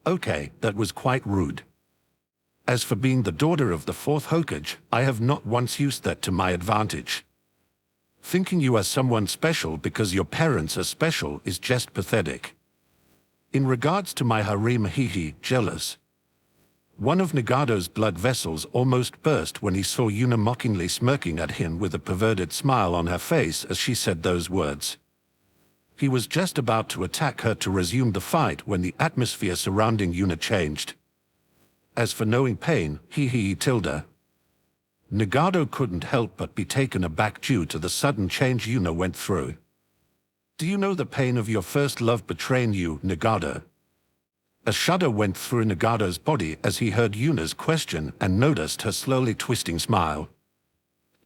Speaker 1: Okay, that was quite rude. As for being the daughter of the fourth Hokage, I have not once used that to my advantage. Thinking you are someone special because your parents are special is just pathetic. In regards to my harem, jealous. One of Nagato's blood vessels almost burst when he saw Yuna mockingly smirking at him with a perverted smile on her face as she said those words. He was just about to attack her to resume the fight when the atmosphere surrounding Yuna changed. As for knowing pain, tilde. Nagato couldn't help but be taken aback due to the sudden change Yuna went through. Do you know the pain of your first love betraying you, Nagato? A shudder went through Nagato's body as he heard Yuna's question and noticed her slowly twisting smile.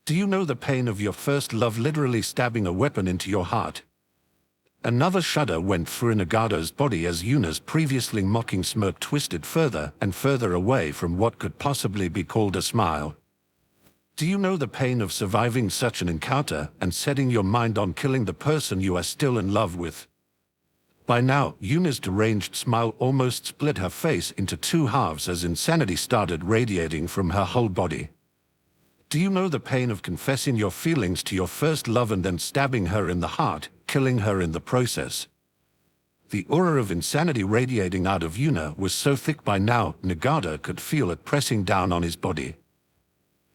Speaker 1: Do you know the pain of your first love literally stabbing a weapon into your heart? Another shudder went through Nagato's body as Yuna's previously mocking smirk twisted further and further away from what could possibly be called a smile. Do you know the pain of surviving such an encounter and setting your mind on killing the person you are still in love with? By now, Yuna's deranged smile almost split her face into two halves as insanity started radiating from her whole body. Do you know the pain of confessing your feelings to your first love and then stabbing her in the heart, killing her in the process? The aura of insanity radiating out of Yuna was so thick by now, Nagata could feel it pressing down on his body.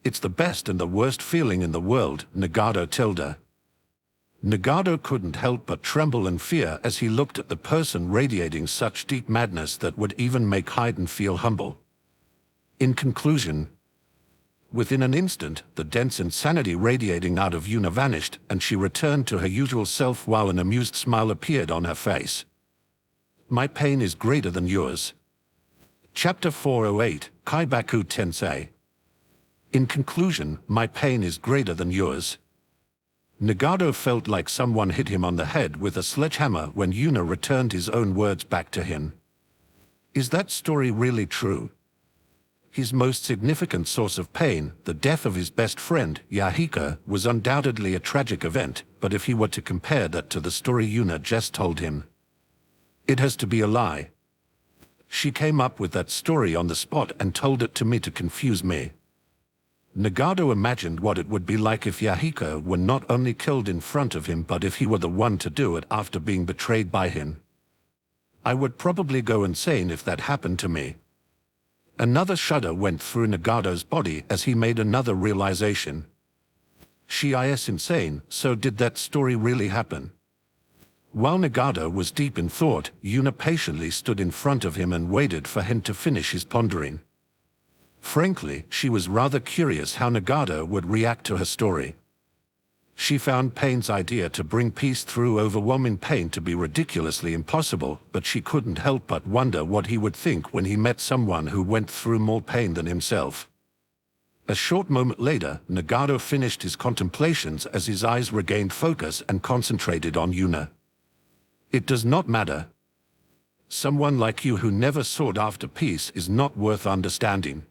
Speaker 1: It's the best and the worst feeling in the world, Nagato tilde. Nagato couldn't help but tremble in fear as he looked at the person radiating such deep madness that would even make Haydn feel humble. In conclusion, Within an instant, the dense insanity radiating out of Yuna vanished, and she returned to her usual self while an amused smile appeared on her face. My pain is greater than yours. Chapter 408, Kaibaku Tensei. In conclusion, my pain is greater than yours. Nagato felt like someone hit him on the head with a sledgehammer when Yuna returned his own words back to him. Is that story really true? His most significant source of pain, the death of his best friend, Yahiko, was undoubtedly a tragic event, but if he were to compare that to the story Yuna just told him, it has to be a lie. She came up with that story on the spot and told it to me to confuse me. Nagato imagined what it would be like if Yahiko were not only killed in front of him but if he were the one to do it after being betrayed by him. I would probably go insane if that happened to me. Another shudder went through Nagato's body as he made another realization. She is insane, so did that story really happen? While Nagato was deep in thought, Yuna patiently stood in front of him and waited for him to finish his pondering. Frankly, she was rather curious how Nagato would react to her story. She found Pain's idea to bring peace through overwhelming pain to be ridiculously impossible, but she couldn't help but wonder what he would think when he met someone who went through more pain than himself. A short moment later, Nagato finished his contemplations as his eyes regained focus and concentrated on Yuna. It does not matter. Someone like you who never sought after peace is not worth understanding.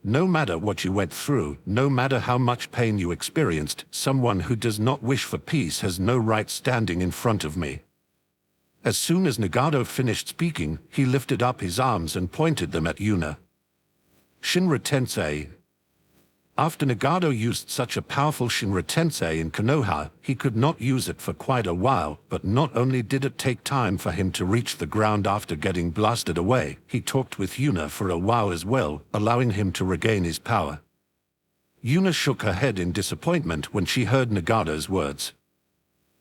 Speaker 1: No matter what you went through, no matter how much pain you experienced, someone who does not wish for peace has no right standing in front of me. As soon as Nagato finished speaking, he lifted up his arms and pointed them at Yuna. Shinra Tensei. After Nagato used such a powerful Shinra Tensei in Konoha, he could not use it for quite a while, but not only did it take time for him to reach the ground after getting blasted away, he talked with Yuna for a while as well, allowing him to regain his power. Yuna shook her head in disappointment when she heard Nagato's words.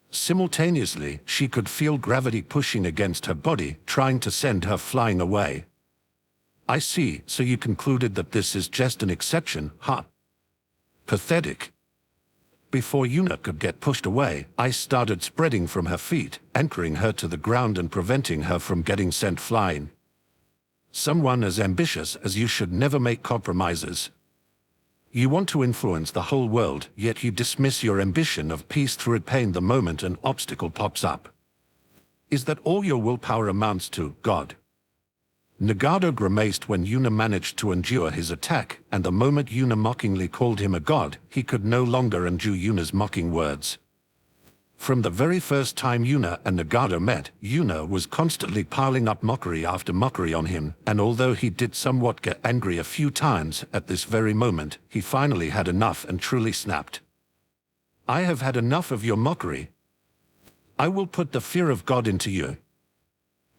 Speaker 1: Simultaneously, she could feel gravity pushing against her body, trying to send her flying away. I see, so you concluded that this is just an exception, huh? Pathetic. Before Yuna could get pushed away, ice started spreading from her feet, anchoring her to the ground and preventing her from getting sent flying. Someone as ambitious as you should never make compromises. You want to influence the whole world, yet you dismiss your ambition of peace through pain the moment an obstacle pops up. Is that all your willpower amounts to, God? Nagato grimaced when Yuna managed to endure his attack, and the moment Yuna mockingly called him a god, he could no longer endure Yuna's mocking words. From the very first time Yuna and Nagato met, Yuna was constantly piling up mockery after mockery on him, and although he did somewhat get angry a few times, at this very moment, he finally had enough and truly snapped. I have had enough of your mockery. I will put the fear of God into you.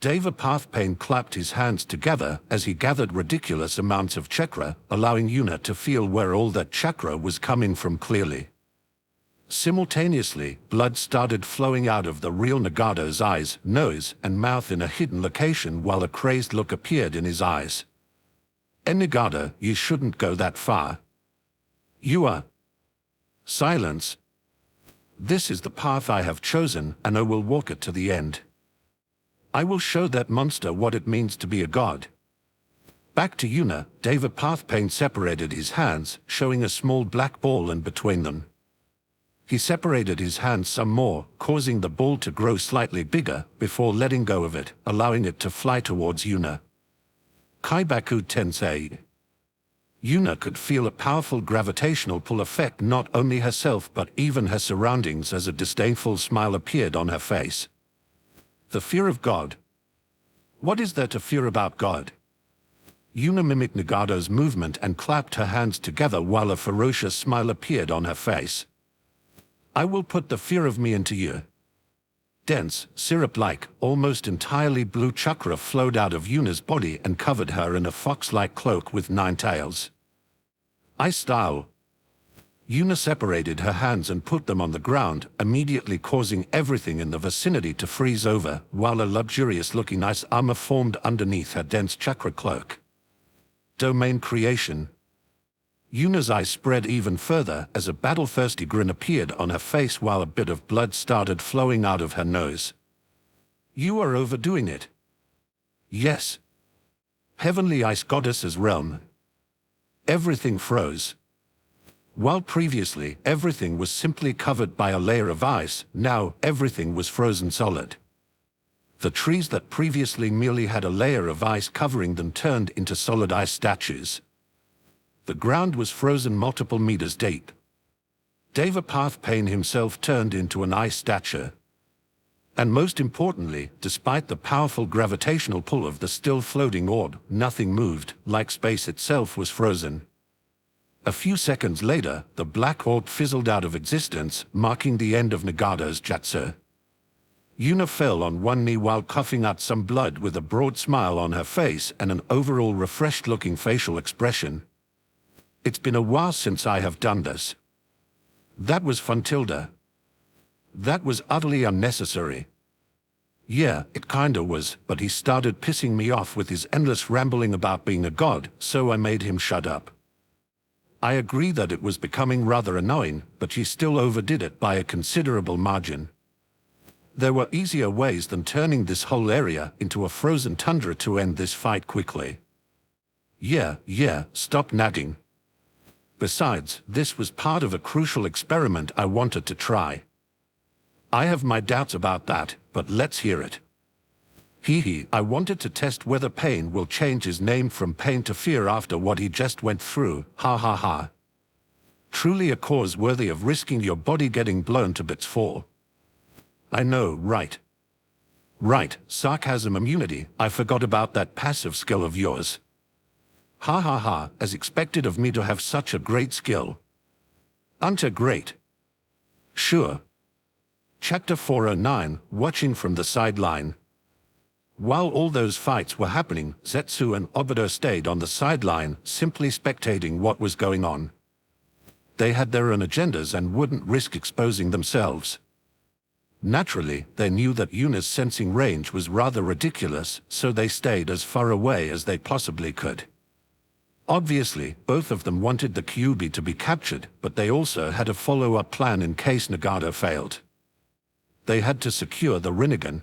Speaker 1: Deva Pathpain clapped his hands together as he gathered ridiculous amounts of chakra, allowing Yuna to feel where all that chakra was coming from clearly. Simultaneously, blood started flowing out of the real Nagato's eyes, nose, and mouth in a hidden location while a crazed look appeared in his eyes. Nagato, you shouldn't go that far. You are... Silence. This is the path I have chosen, and I will walk it to the end. I will show that monster what it means to be a god. Back to Yuna, Deva Pathpain separated his hands, showing a small black ball in between them. He separated his hands some more, causing the ball to grow slightly bigger, before letting go of it, allowing it to fly towards Yuna. Kaibaku Tensei. Yuna could feel a powerful gravitational pull affect not only herself but even her surroundings as a disdainful smile appeared on her face. The fear of God. What is there to fear about God? Yuna mimicked Nagato's movement and clapped her hands together while a ferocious smile appeared on her face. I will put the fear of me into you. Dense, syrup-like, almost entirely blue chakra flowed out of Yuna's body and covered her in a fox-like cloak with 9 tails. Ice style. Yuna separated her hands and put them on the ground, immediately causing everything in the vicinity to freeze over, while a luxurious-looking ice armor formed underneath her dense chakra cloak. Domain creation. Yuna's eyes spread even further as a battle-thirsty grin appeared on her face while a bit of blood started flowing out of her nose. You are overdoing it. Yes. Heavenly Ice Goddess's realm. Everything froze. While previously everything was simply covered by a layer of ice, now everything was frozen solid. The trees that previously merely had a layer of ice covering them turned into solid ice statues. The ground was frozen multiple meters deep. Devapath Pain himself turned into an ice statue. And most importantly, despite the powerful gravitational pull of the still floating orb, nothing moved, like space itself was frozen. A few seconds later, the black orb fizzled out of existence, marking the end of Nagado's jutsu. Yuna fell on one knee while coughing out some blood with a broad smile on her face and an overall refreshed-looking facial expression. It's been a while since I have done this. That was fun, Tilda. That was utterly unnecessary. Yeah, it kinda was, but he started pissing me off with his endless rambling about being a god, so I made him shut up. I agree that it was becoming rather annoying, but she still overdid it by a considerable margin. There were easier ways than turning this whole area into a frozen tundra to end this fight quickly. Yeah, stop nagging. Besides, this was part of a crucial experiment I wanted to try. I have my doubts about that, but let's hear it. I wanted to test whether Pain will change his name from Pain to Fear after what he just went through, ha ha ha. Truly a cause worthy of risking your body getting blown to bits for. I know, right? Right, sarcasm immunity, I forgot about that passive skill of yours. Ha ha ha, as expected of me to have such a great skill. Unta great. Sure. Chapter 409, Watching from the Sideline. While all those fights were happening, Zetsu and Obito stayed on the sideline, simply spectating what was going on. They had their own agendas and wouldn't risk exposing themselves. Naturally, they knew that Yuna's sensing range was rather ridiculous, so they stayed as far away as they possibly could. Obviously, both of them wanted the Kyuubi to be captured, but they also had a follow-up plan in case Nagata failed. They had to secure the Rinnegan.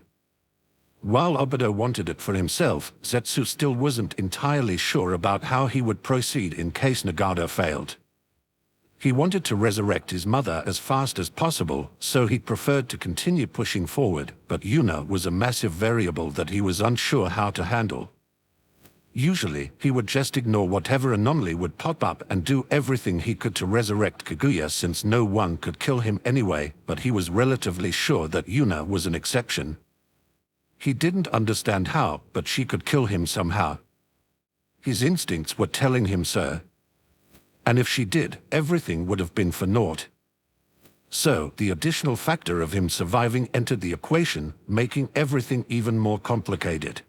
Speaker 1: While Obito wanted it for himself, Zetsu still wasn't entirely sure about how he would proceed in case Nagata failed. He wanted to resurrect his mother as fast as possible, so he preferred to continue pushing forward, but Yuna was a massive variable that he was unsure how to handle. Usually, he would just ignore whatever anomaly would pop up and do everything he could to resurrect Kaguya since no one could kill him anyway, but he was relatively sure that Yuna was an exception. He didn't understand how, but she could kill him somehow. His instincts were telling him so. And if she did, everything would have been for naught. So, the additional factor of him surviving entered the equation, making everything even more complicated.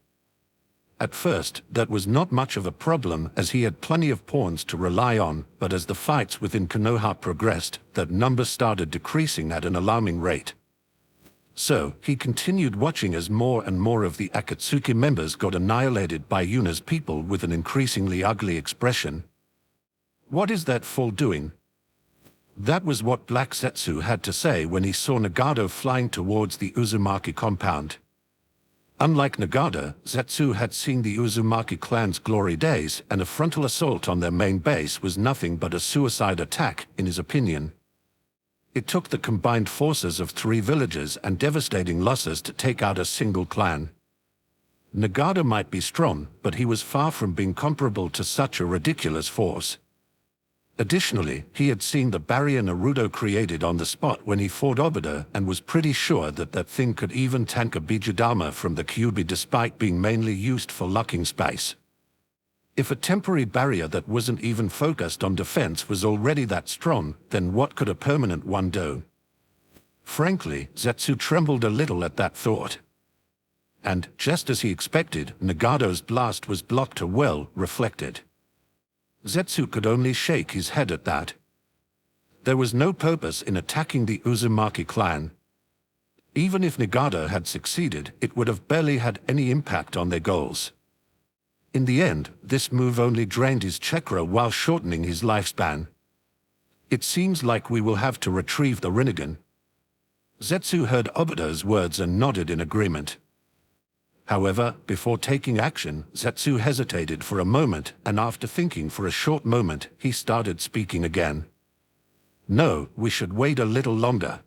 Speaker 1: At first, that was not much of a problem as he had plenty of pawns to rely on, but as the fights within Konoha progressed, that number started decreasing at an alarming rate. So, he continued watching as more and more of the Akatsuki members got annihilated by Yuna's people with an increasingly ugly expression. What is that fool doing? That was what Black Zetsu had to say when he saw Nagato flying towards the Uzumaki compound. Unlike Nagata, Zetsu had seen the Uzumaki clan's glory days, and a frontal assault on their main base was nothing but a suicide attack, in his opinion. It took the combined forces of 3 villages and devastating losses to take out a single clan. Nagata might be strong, but he was far from being comparable to such a ridiculous force. Additionally, he had seen the barrier Naruto created on the spot when he fought Obito and was pretty sure that that thing could even tank a Bijudama from the Kyuubi despite being mainly used for locking space. If a temporary barrier that wasn't even focused on defense was already that strong, then what could a permanent one do? Frankly, Zetsu trembled a little at that thought. And, just as he expected, Nagato's blast was blocked to well reflected. Zetsu could only shake his head at that. There was no purpose in attacking the Uzumaki clan. Even if Nagata had succeeded, it would have barely had any impact on their goals. In the end, this move only drained his chakra while shortening his lifespan. It seems like we will have to retrieve the Rinnegan. Zetsu heard Obito's words and nodded in agreement. However, before taking action, Zetsu hesitated for a moment, and after thinking for a short moment, he started speaking again. No, we should wait a little longer.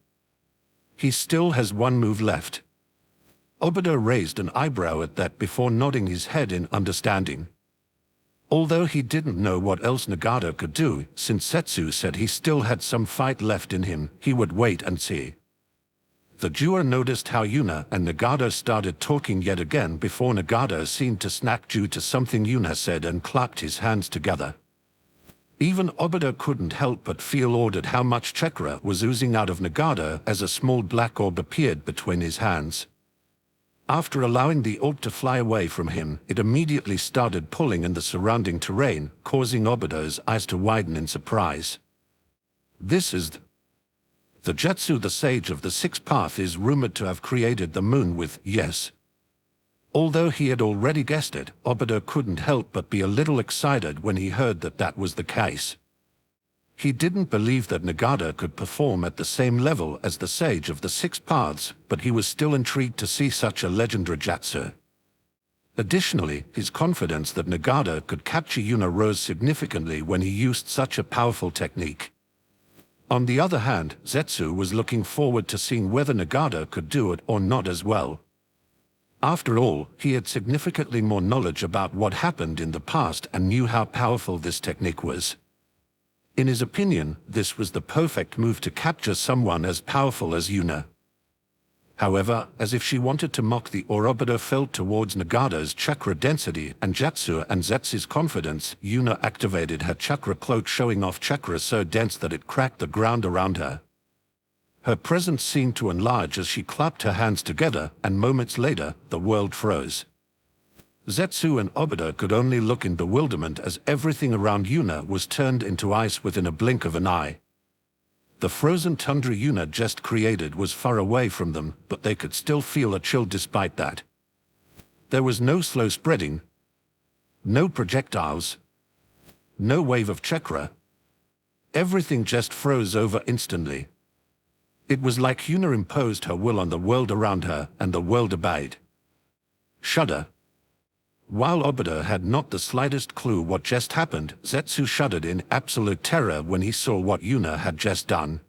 Speaker 1: He still has one move left. Obito raised an eyebrow at that before nodding his head in understanding. Although he didn't know what else Nagato could do, since Zetsu said he still had some fight left in him, he would wait and see. The Jewer noticed how Yuna and Nagato started talking yet again before Nagato seemed to snap due to something Yuna said and clapped his hands together. Even Obito couldn't help but feel awed at how much chakra was oozing out of Nagato as a small black orb appeared between his hands. After allowing the orb to fly away from him, it immediately started pulling in the surrounding terrain, causing Obito's eyes to widen in surprise. This is the Jetsu, the sage of the sixth path, is rumored to have created the moon with yes. Although he had already guessed it, Obito couldn't help but be a little excited when he heard that that was the case. He didn't believe that Nagato could perform at the same level as the sage of the six paths, but he was still intrigued to see such a legendary Jutsu. Additionally, his confidence that Nagato could capture Yuna rose significantly when he used such a powerful technique. On the other hand, Zetsu was looking forward to seeing whether Nagato could do it or not as well. After all, he had significantly more knowledge about what happened in the past and knew how powerful this technique was. In his opinion, this was the perfect move to capture someone as powerful as Yuna. However, as if she wanted to mock the aura Obito felt towards Nagato's chakra density and Jutsu and Zetsu's confidence, Yuna activated her chakra cloak, showing off chakra so dense that it cracked the ground around her. Her presence seemed to enlarge as she clapped her hands together, and moments later, the world froze. Zetsu and Obito could only look in bewilderment as everything around Yuna was turned into ice within a blink of an eye. The frozen tundra Yuna just created was far away from them, but they could still feel a chill despite that. There was no slow spreading, no projectiles, no wave of chakra. Everything just froze over instantly. It was like Yuna imposed her will on the world around her, and the world obeyed. Shudder. While Obito had not the slightest clue what just happened, Zetsu shuddered in absolute terror when he saw what Yuna had just done.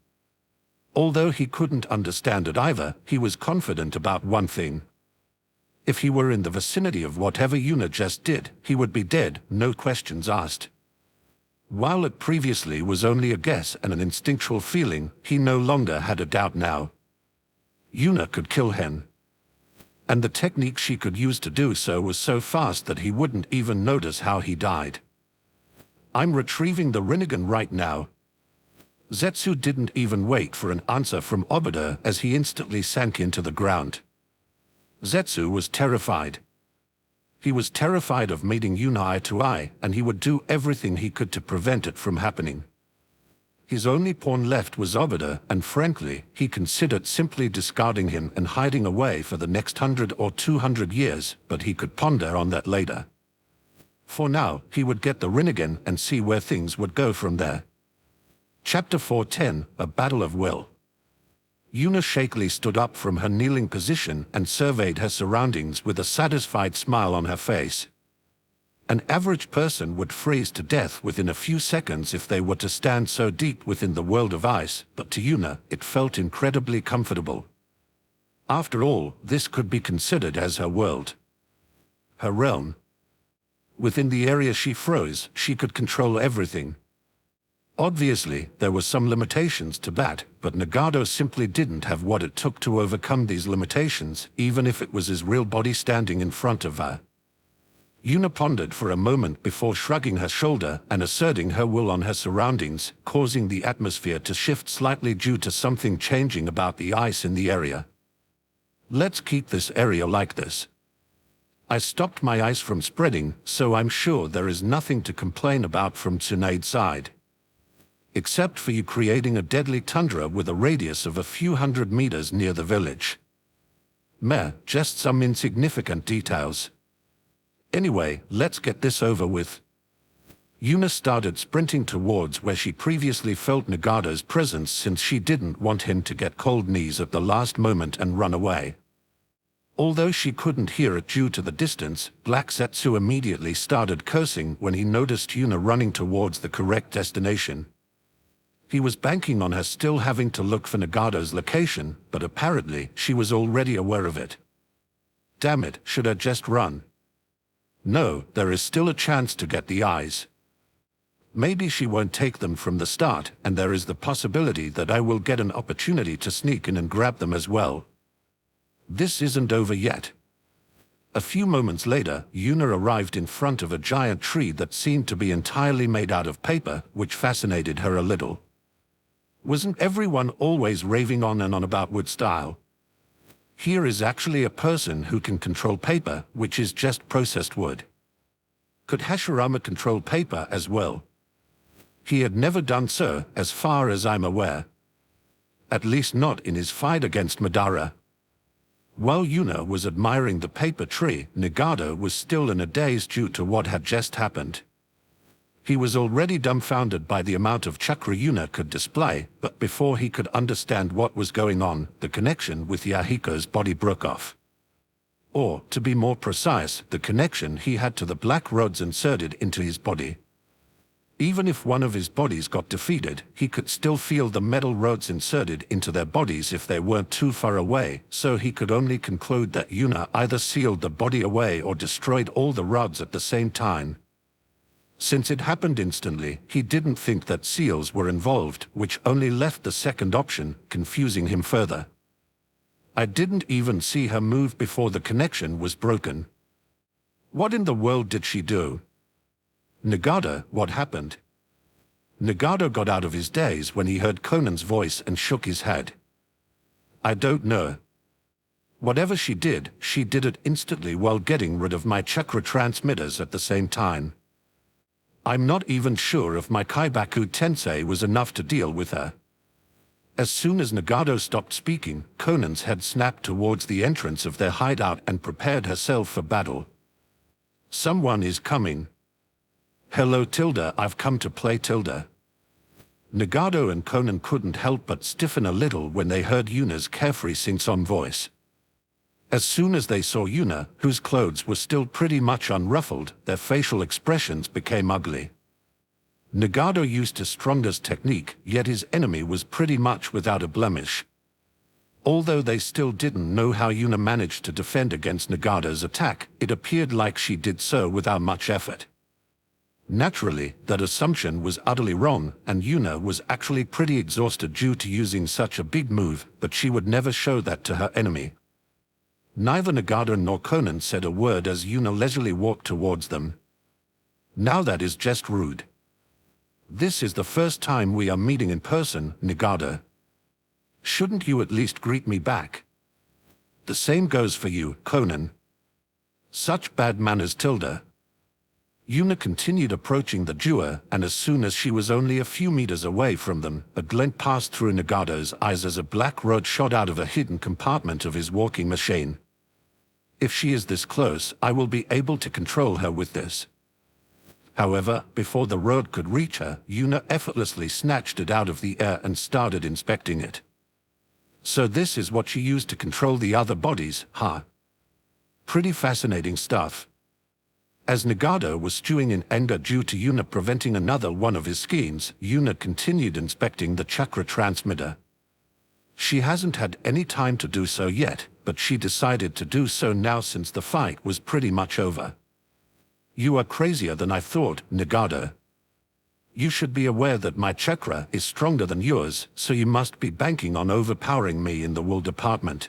Speaker 1: Although he couldn't understand it either, he was confident about one thing. If he were in the vicinity of whatever Yuna just did, he would be dead, no questions asked. While it previously was only a guess and an instinctual feeling, he no longer had a doubt now. Yuna could kill him. And the technique she could use to do so was so fast that he wouldn't even notice how he died. I'm retrieving the Rinnegan right now. Zetsu didn't even wait for an answer from Obito as he instantly sank into the ground. Zetsu was terrified. He was terrified of meeting Yuna eye to eye, and he would do everything he could to prevent it from happening. His only pawn left was Obito, and frankly, he considered simply discarding him and hiding away for the next 100 or 200 years, but he could ponder on that later. For now, he would get the Rinnegan and see where things would go from there. Chapter 4:10, A Battle of Will. Yuna shakily stood up from her kneeling position and surveyed her surroundings with a satisfied smile on her face. An average person would freeze to death within a few seconds if they were to stand so deep within the world of ice, but to Yuna, it felt incredibly comfortable. After all, this could be considered as her world. Her realm. Within the area she froze, she could control everything. Obviously, there were some limitations to that, but Nagato simply didn't have what it took to overcome these limitations, even if it was his real body standing in front of her. Yuna pondered for a moment before shrugging her shoulder and asserting her will on her surroundings, causing the atmosphere to shift slightly due to something changing about the ice in the area. Let's keep this area like this. I stopped my ice from spreading, so I'm sure there is nothing to complain about from Tsunade's side. Except for you creating a deadly tundra with a radius of a few hundred meters near the village. Meh, just some insignificant details. Anyway, let's get this over with. Yuna started sprinting towards where she previously felt Nagado's presence since she didn't want him to get cold knees at the last moment and run away. Although she couldn't hear it due to the distance, Black Zetsu immediately started cursing when he noticed Yuna running towards the correct destination. He was banking on her still having to look for Nagado's location, but apparently she was already aware of it. Damn it, should I just run? No, there is still a chance to get the eyes. Maybe she won't take them from the start, and there is the possibility that I will get an opportunity to sneak in and grab them as well. This isn't over yet. A few moments later, Yuna arrived in front of a giant tree that seemed to be entirely made out of paper, which fascinated her a little. Wasn't everyone always raving on and on about wood style? Here is actually a person who can control paper, which is just processed wood. Could Hashirama control paper as well? He had never done so, as far as I'm aware. At least not in his fight against Madara. While Yuna was admiring the paper tree, Nagado was still in a daze due to what had just happened. He was already dumbfounded by the amount of chakra Yuna could display, but before he could understand what was going on, the connection with Yahiko's body broke off. Or, to be more precise, the connection he had to the black rods inserted into his body. Even if one of his bodies got defeated, he could still feel the metal rods inserted into their bodies if they weren't too far away, so he could only conclude that Yuna either sealed the body away or destroyed all the rods at the same time. Since it happened instantly, he didn't think that seals were involved, which only left the second option, confusing him further. I didn't even see her move before the connection was broken. What in the world did she do? Nagado, what happened? Nagado got out of his daze when he heard Conan's voice and shook his head. I don't know. Whatever she did it instantly while getting rid of my chakra transmitters at the same time. I'm not even sure if my Kaibaku Tensei was enough to deal with her. As soon as Nagado stopped speaking, Conan's head snapped towards the entrance of their hideout and prepared herself for battle. Someone is coming. Hello Tilda, I've come to play Tilda. Nagado and Conan couldn't help but stiffen a little when they heard Yuna's carefree sing-song voice. As soon as they saw Yuna, whose clothes were still pretty much unruffled, their facial expressions became ugly. Nagado used his strongest technique, yet his enemy was pretty much without a blemish. Although they still didn't know how Yuna managed to defend against Nagado's attack, it appeared like she did so without much effort. Naturally, that assumption was utterly wrong, and Yuna was actually pretty exhausted due to using such a big move, but she would never show that to her enemy. Neither Nagado nor Conan said a word as Yuna leisurely walked towards them. Now that is just rude. This is the first time we are meeting in person, Nagado. Shouldn't you at least greet me back? The same goes for you, Conan. Such bad manners, Tilda. Yuna continued approaching the duo, and as soon as she was only a few meters away from them, a glint passed through Nagado's eyes as a black rod shot out of a hidden compartment of his walking machine. If she is this close, I will be able to control her with this. However, before the rod could reach her, Yuna effortlessly snatched it out of the air and started inspecting it. So this is what she used to control the other bodies, huh? Pretty fascinating stuff. As Nagado was stewing in anger due to Yuna preventing another one of his schemes, Yuna continued inspecting the chakra transmitter. She hasn't had any time to do so yet, but she decided to do so now since the fight was pretty much over. You are crazier than I thought, Nagado. You should be aware that my chakra is stronger than yours, so you must be banking on overpowering me in the wool department.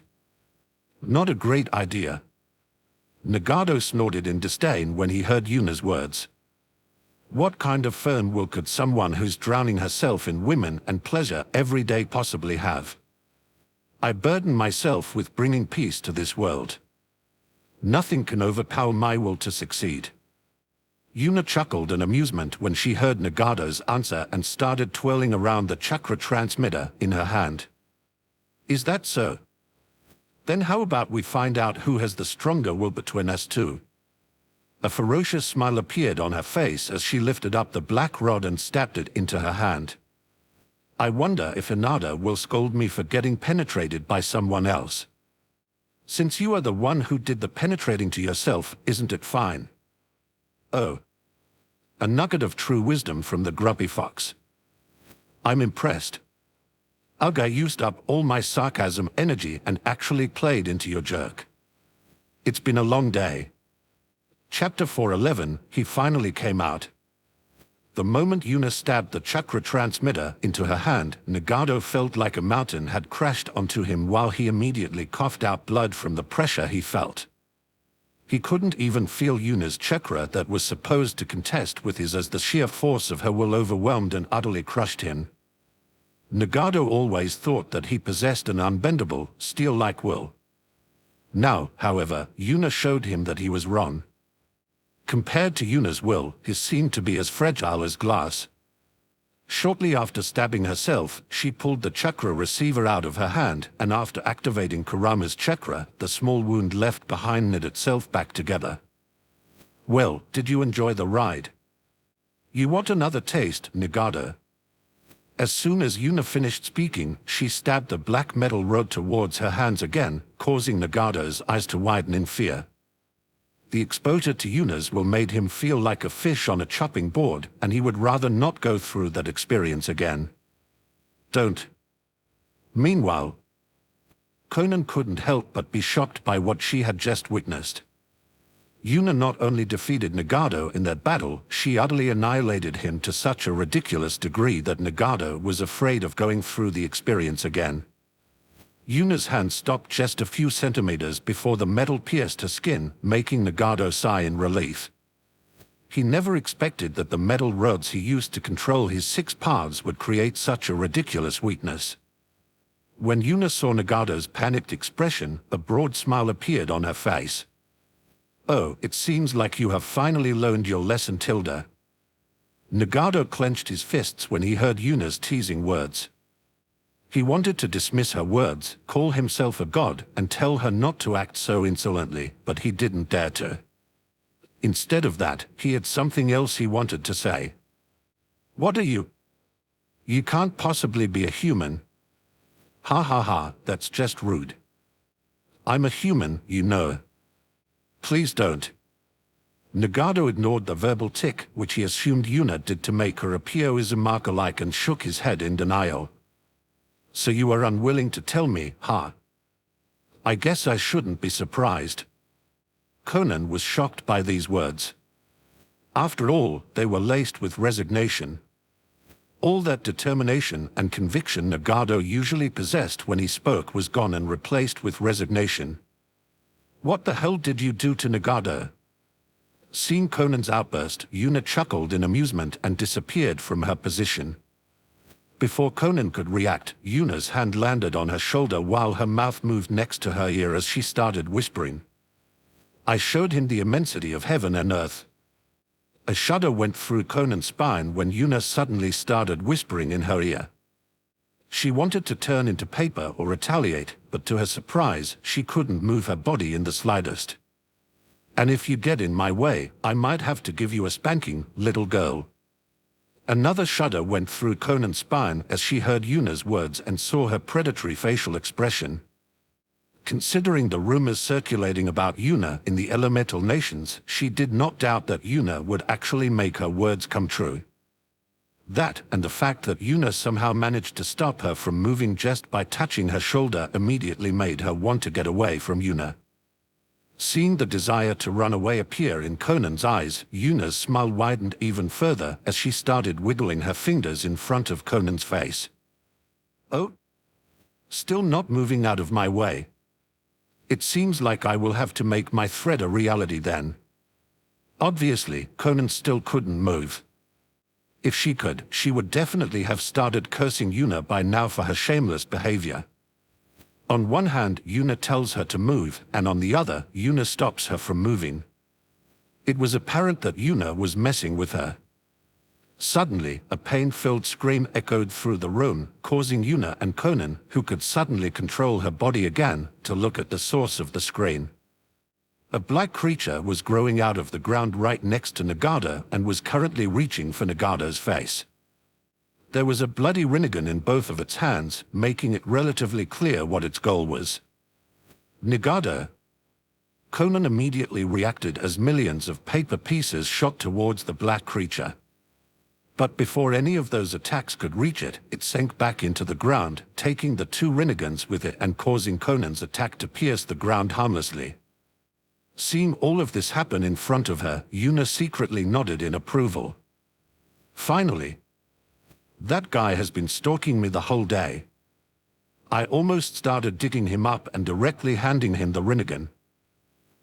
Speaker 1: Not a great idea. Nagado snorted in disdain when he heard Yuna's words. What kind of firm will could someone who's drowning herself in women and pleasure every day possibly have? I burden myself with bringing peace to this world. Nothing can overpower my will to succeed. Yuna chuckled in amusement when she heard Nagado's answer and started twirling around the chakra transmitter in her hand. Is that so? Then how about we find out who has the stronger will between us two? A ferocious smile appeared on her face as she lifted up the black rod and stabbed it into her hand. I wonder if Hinata will scold me for getting penetrated by someone else. Since you are the one who did the penetrating to yourself, isn't it fine? Oh. A nugget of true wisdom from the grubby fox. I'm impressed. Ugh, I used up all my sarcasm energy and actually played into your jerk. It's been a long day. Chapter 411, he finally came out. The moment Yuna stabbed the chakra transmitter into her hand, Nagato felt like a mountain had crashed onto him while he immediately coughed out blood from the pressure he felt. He couldn't even feel Yuna's chakra that was supposed to contest with his as the sheer force of her will overwhelmed and utterly crushed him. Nagato always thought that he possessed an unbendable, steel-like will. Now, however, Yuna showed him that he was wrong. Compared to Yuna's will, his seemed to be as fragile as glass. Shortly after stabbing herself, she pulled the chakra receiver out of her hand, and after activating Kurama's chakra, the small wound left behind knit itself back together. Well, did you enjoy the ride? You want another taste, Nagato? As soon as Yuna finished speaking, she stabbed the black metal rod towards her hands again, causing Nagato's eyes to widen in fear. The exposure to Yuna's will made him feel like a fish on a chopping board, and he would rather not go through that experience again. Don't. Meanwhile, Conan couldn't help but be shocked by what she had just witnessed. Yuna not only defeated Nagato in that battle, she utterly annihilated him to such a ridiculous degree that Nagato was afraid of going through the experience again. Yuna's hand stopped just a few centimeters before the metal pierced her skin, making Nagato sigh in relief. He never expected that the metal rods he used to control his 6 paths would create such a ridiculous weakness. When Yuna saw Nagato's panicked expression, a broad smile appeared on her face. Oh, it seems like you have finally learned your lesson, Tilda. Nagato clenched his fists when he heard Yuna's teasing words. He wanted to dismiss her words, call himself a god, and tell her not to act so insolently, but he didn't dare to. Instead of that, he had something else he wanted to say. What are you? You can't possibly be a human. Ha ha ha, that's just rude. I'm a human, you know. Please don't. Nagato ignored the verbal tick, which he assumed Yuna did to make her appear Uzumaki-like, and shook his head in denial. So you are unwilling to tell me, huh? I guess I shouldn't be surprised. Conan was shocked by these words. After all, they were laced with resignation. All that determination and conviction Nagato usually possessed when he spoke was gone and replaced with resignation. What the hell did you do to Nagato? Seeing Conan's outburst, Yuna chuckled in amusement and disappeared from her position. Before Conan could react, Yuna's hand landed on her shoulder while her mouth moved next to her ear as she started whispering. I showed him the immensity of heaven and earth. A shudder went through Conan's spine when Yuna suddenly started whispering in her ear. She wanted to turn into paper or retaliate, but to her surprise, she couldn't move her body in the slightest. And if you get in my way, I might have to give you a spanking, little girl. Another shudder went through Conan's spine as she heard Yuna's words and saw her predatory facial expression. Considering the rumors circulating about Yuna in the elemental nations, she did not doubt that Yuna would actually make her words come true. That, and the fact that Yuna somehow managed to stop her from moving just by touching her shoulder, immediately made her want to get away from Yuna. Seeing the desire to run away appear in Conan's eyes, Yuna's smile widened even further as she started wiggling her fingers in front of Conan's face. Oh? Still not moving out of my way? It seems like I will have to make my threat a reality then. Obviously, Conan still couldn't move. If she could, she would definitely have started cursing Yuna by now for her shameless behavior. On one hand, Yuna tells her to move, and on the other, Yuna stops her from moving. It was apparent that Yuna was messing with her. Suddenly, a pain-filled scream echoed through the room, causing Yuna and Conan, who could suddenly control her body again, to look at the source of the scream. A black creature was growing out of the ground right next to Nagata and was currently reaching for Nagata's face. There was a bloody Rinnegan in both of its hands, making it relatively clear what its goal was. Nagata. Conan immediately reacted as millions of paper pieces shot towards the black creature. But before any of those attacks could reach it, it sank back into the ground, taking the two Rinnegans with it and causing Conan's attack to pierce the ground harmlessly. Seeing all of this happen in front of her, Yuna secretly nodded in approval. Finally. That guy has been stalking me the whole day. I almost started digging him up and directly handing him the Rinnegan.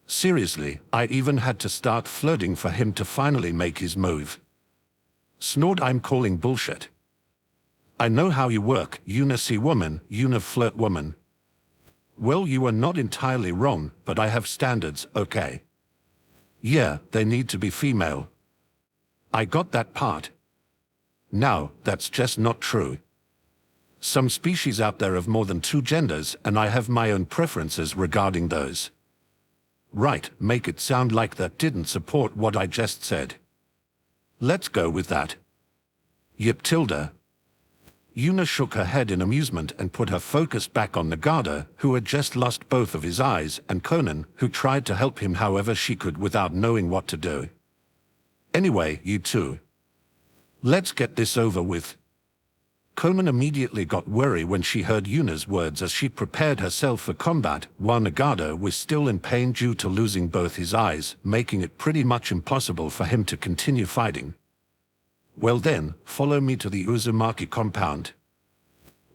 Speaker 1: Seriously, I even had to start flirting for him to finally make his move. Snort, I'm calling bullshit. I know how you work, Yuna see woman, Yuna flirt woman. Well, you are not entirely wrong, but I have standards, okay? Yeah, they need to be female. I got that part. Now, that's just not true. Some species out there have more than two genders, and I have my own preferences regarding those. Right, make it sound like that didn't support what I just said. Let's go with that. Yep, Tilda. Yuna shook her head in amusement and put her focus back on Nagata, who had just lost both of his eyes, and Conan, who tried to help him however she could without knowing what to do. Anyway, you two. Let's get this over with. Conan immediately got worried when she heard Yuna's words as she prepared herself for combat, while Nagata was still in pain due to losing both his eyes, making it pretty much impossible for him to continue fighting. Well then, follow me to the Uzumaki compound.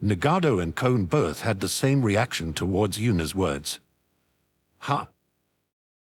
Speaker 1: Nagato and Koan both had the same reaction towards Yuna's words. Ha!